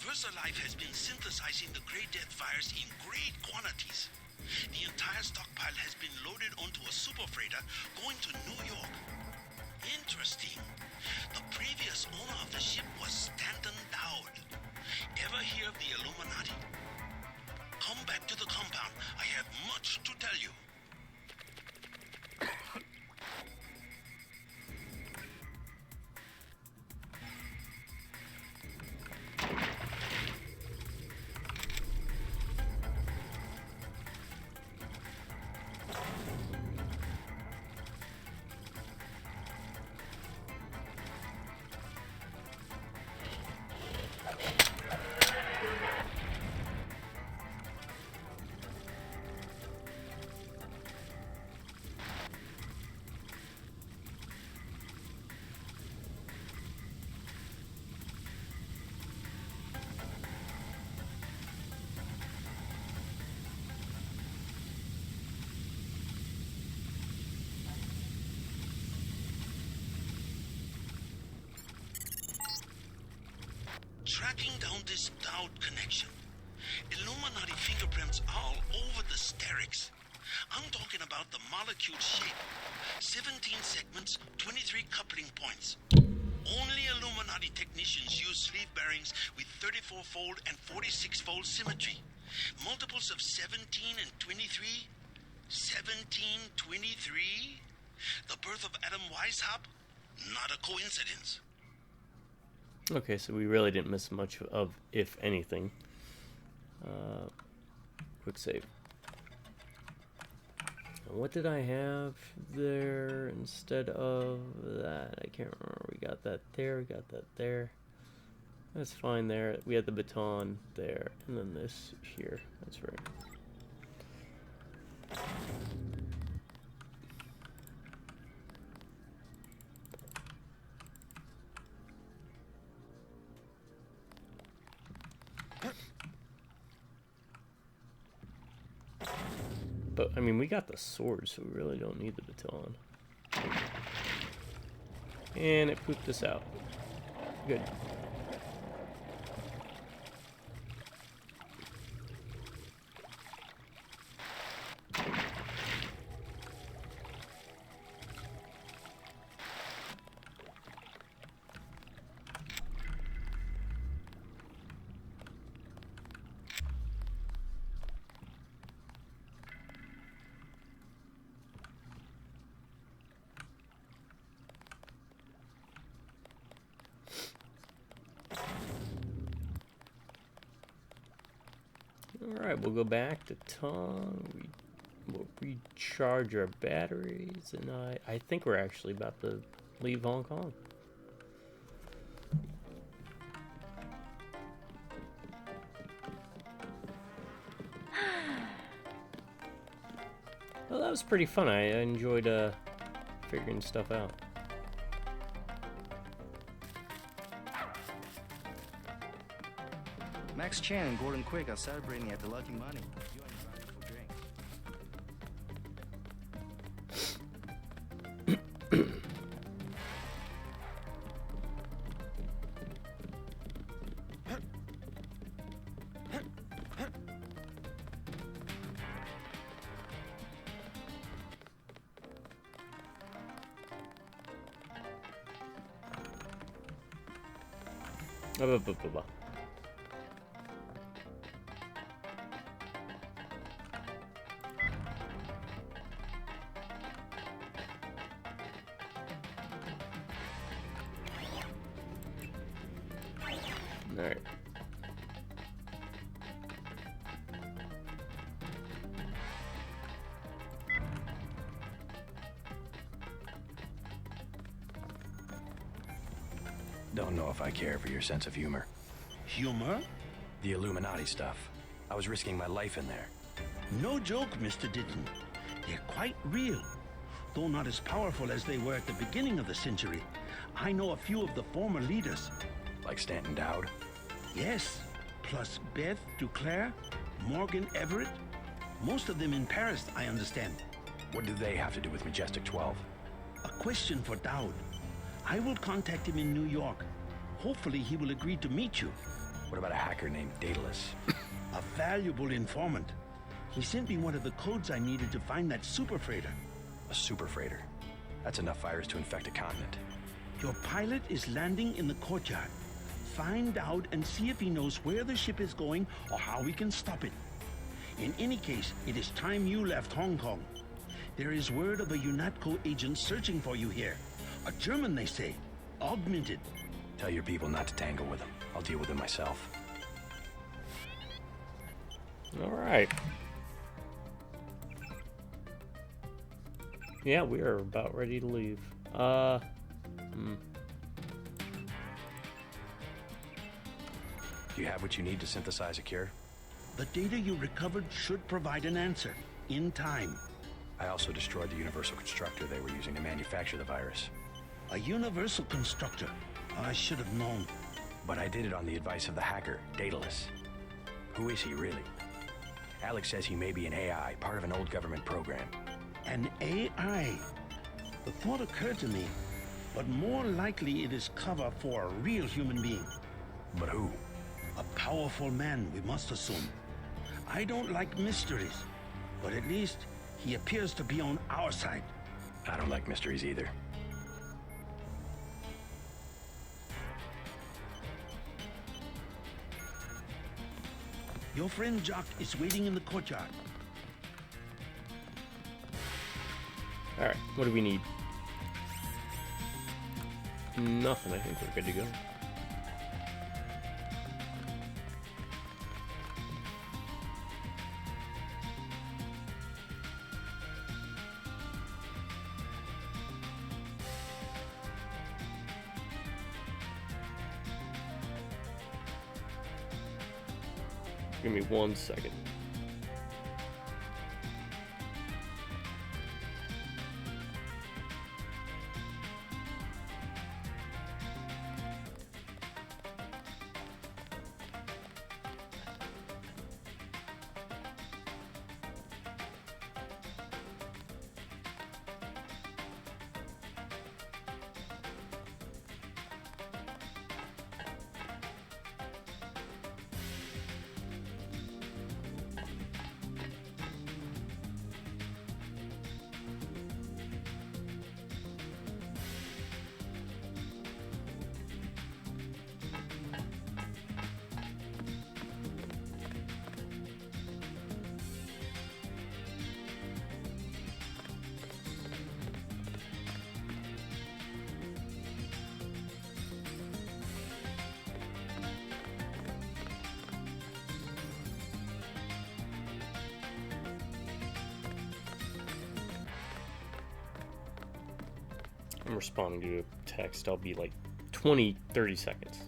VersaLife has been synthesizing the Grey Death virus in great quantities. The entire stockpile has been loaded onto a super freighter going to New York. Interesting. The previous owner of the ship was Stanton Dowd. Ever hear of the Illuminati? Come back to the compound. I have much to tell you. Tracking down this Dowd connection. Illuminati fingerprints all over the Sterix. I'm talking about the molecule shape. 17 segments, 23 coupling points. Only Illuminati technicians use sleeve bearings with 34-fold and 46-fold symmetry. Multiples of 17 and 23? 1723? The birth of Adam Weishaupt? Not a coincidence. Okay, so we really didn't miss much of, if anything. Quick save. What did I have there instead of that? I can't remember. We got that there, we got that there. That's fine there. We had the baton there, and then this here. That's right. But, I mean, we got the sword, so we really don't need the baton. And it pooped us out. Good. Alright, we'll go back to Tong. We'll recharge our batteries, and I think we're actually about to leave Hong Kong. Well, that was pretty fun. I enjoyed figuring stuff out. Max Chan and Gordon Quick are celebrating at the Lucky Money. You are invited for drinks. Alright. Don't know if I care for your sense of humor. Humor? The Illuminati stuff. I was risking my life in there. No joke, Mr. Ditton. They're quite real. Though not as powerful as they were at the beginning of the century. I know a few of the former leaders. Like Stanton Dowd? Yes, plus Beth Duclair, Morgan Everett. Most of them in Paris, I understand. What do they have to do with Majestic 12? A question for Dowd. I will contact him in New York. Hopefully he will agree to meet you. What about a hacker named Daedalus? A valuable informant. He sent me one of the codes I needed to find that super freighter. A super freighter? That's enough virus to infect a continent. Your pilot is landing in the courtyard. Find out and see if he knows where the ship is going or how we can stop it. In any case, it is time you left Hong Kong. There is word of a UNATCO agent searching for you here. A German, they say. Augmented. Tell your people not to tangle with him. I'll deal with him myself. Alright. Yeah, we are about ready to leave. Do you have what you need to synthesize a cure? The data you recovered should provide an answer. In time. I also destroyed the universal constructor they were using to manufacture the virus. A universal constructor? I should have known. But I did it on the advice of the hacker, Daedalus. Who is he, really? Alex says he may be an AI, part of an old government program. An AI? The thought occurred to me, but more likely it is cover for a real human being. But who? A powerful man, we must assume. I don't like mysteries, but at least he appears to be on our side. I don't like mysteries either. Your friend Jock is waiting in the courtyard. Alright, what do we need? Nothing, I think we're good to go. Give me 1 second. I'm responding to a text. I'll be like 20-30 seconds.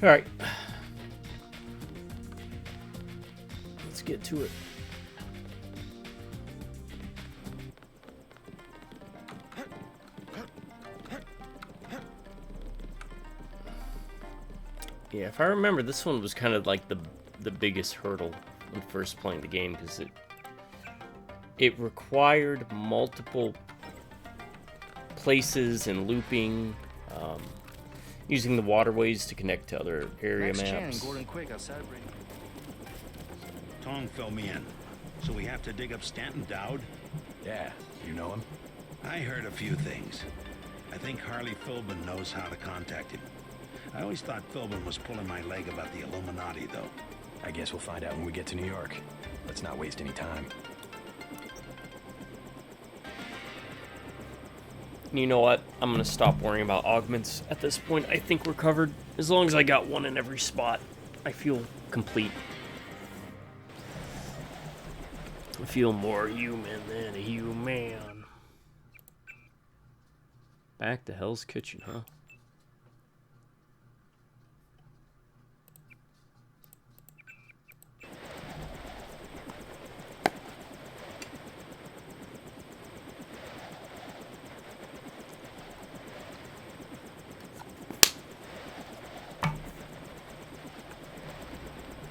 All right. Let's get to it. Yeah, if I remember, this one was kind of like the biggest hurdle when first playing the game, because it required multiple places and looping, using the waterways to connect to other area Max Chan, maps. Gordon Quick, I'll celebrate. Tong fill me in. So we have to dig up Stanton Dowd? Yeah, you know him? I heard a few things. I think Harley Philbin knows how to contact him. I always thought Philbin was pulling my leg about the Illuminati, though. I guess we'll find out when we get to New York. Let's not waste any time. You know what? I'm going to stop worrying about augments. At this point, I think we're covered. As long as I got one in every spot, I feel complete. I feel more human than a human. Back to Hell's Kitchen, huh?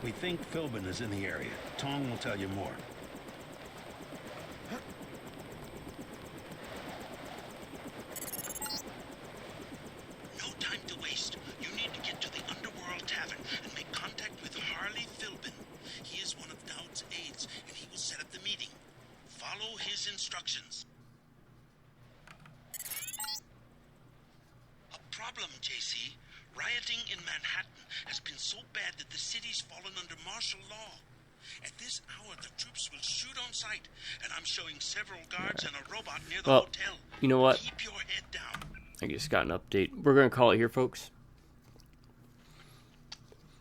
We think Philbin is in the area. Tong will tell you more. No time to waste. You need to get to the Underworld Tavern and make contact with Harley Philbin. He is one of Dowd's aides, and he will set up the meeting. Follow his instructions. A problem, JC. Rioting in Manhattan has been so bad that the city's fallen under martial law. At this hour, the troops will shoot on sight, and I'm showing several guards and a robot near the hotel. You know what? Keep your head down. I just got an update. We're going to call it here, folks.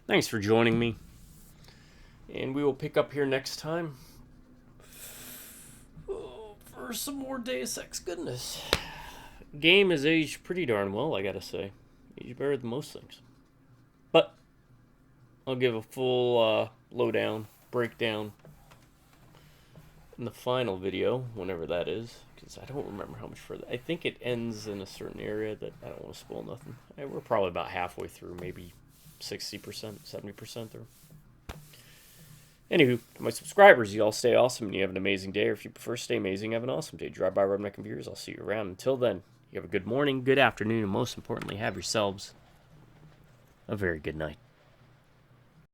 Thanks for joining me. And we will pick up here next time for some more Deus Ex goodness. Game has aged pretty darn well, I gotta say. Aged better than most things. But I'll give a full lowdown, breakdown in the final video, whenever that is. Because I don't remember how much further. I think it ends in a certain area that I don't want to spoil nothing. We're probably about halfway through, maybe 60%, 70% through. Anywho, to my subscribers, you all stay awesome and you have an amazing day. Or if you prefer stay amazing, have an awesome day. Drive by Ramen Computers. I'll see you around. Until then, you have a good morning, good afternoon, and most importantly, have yourselves a very good night.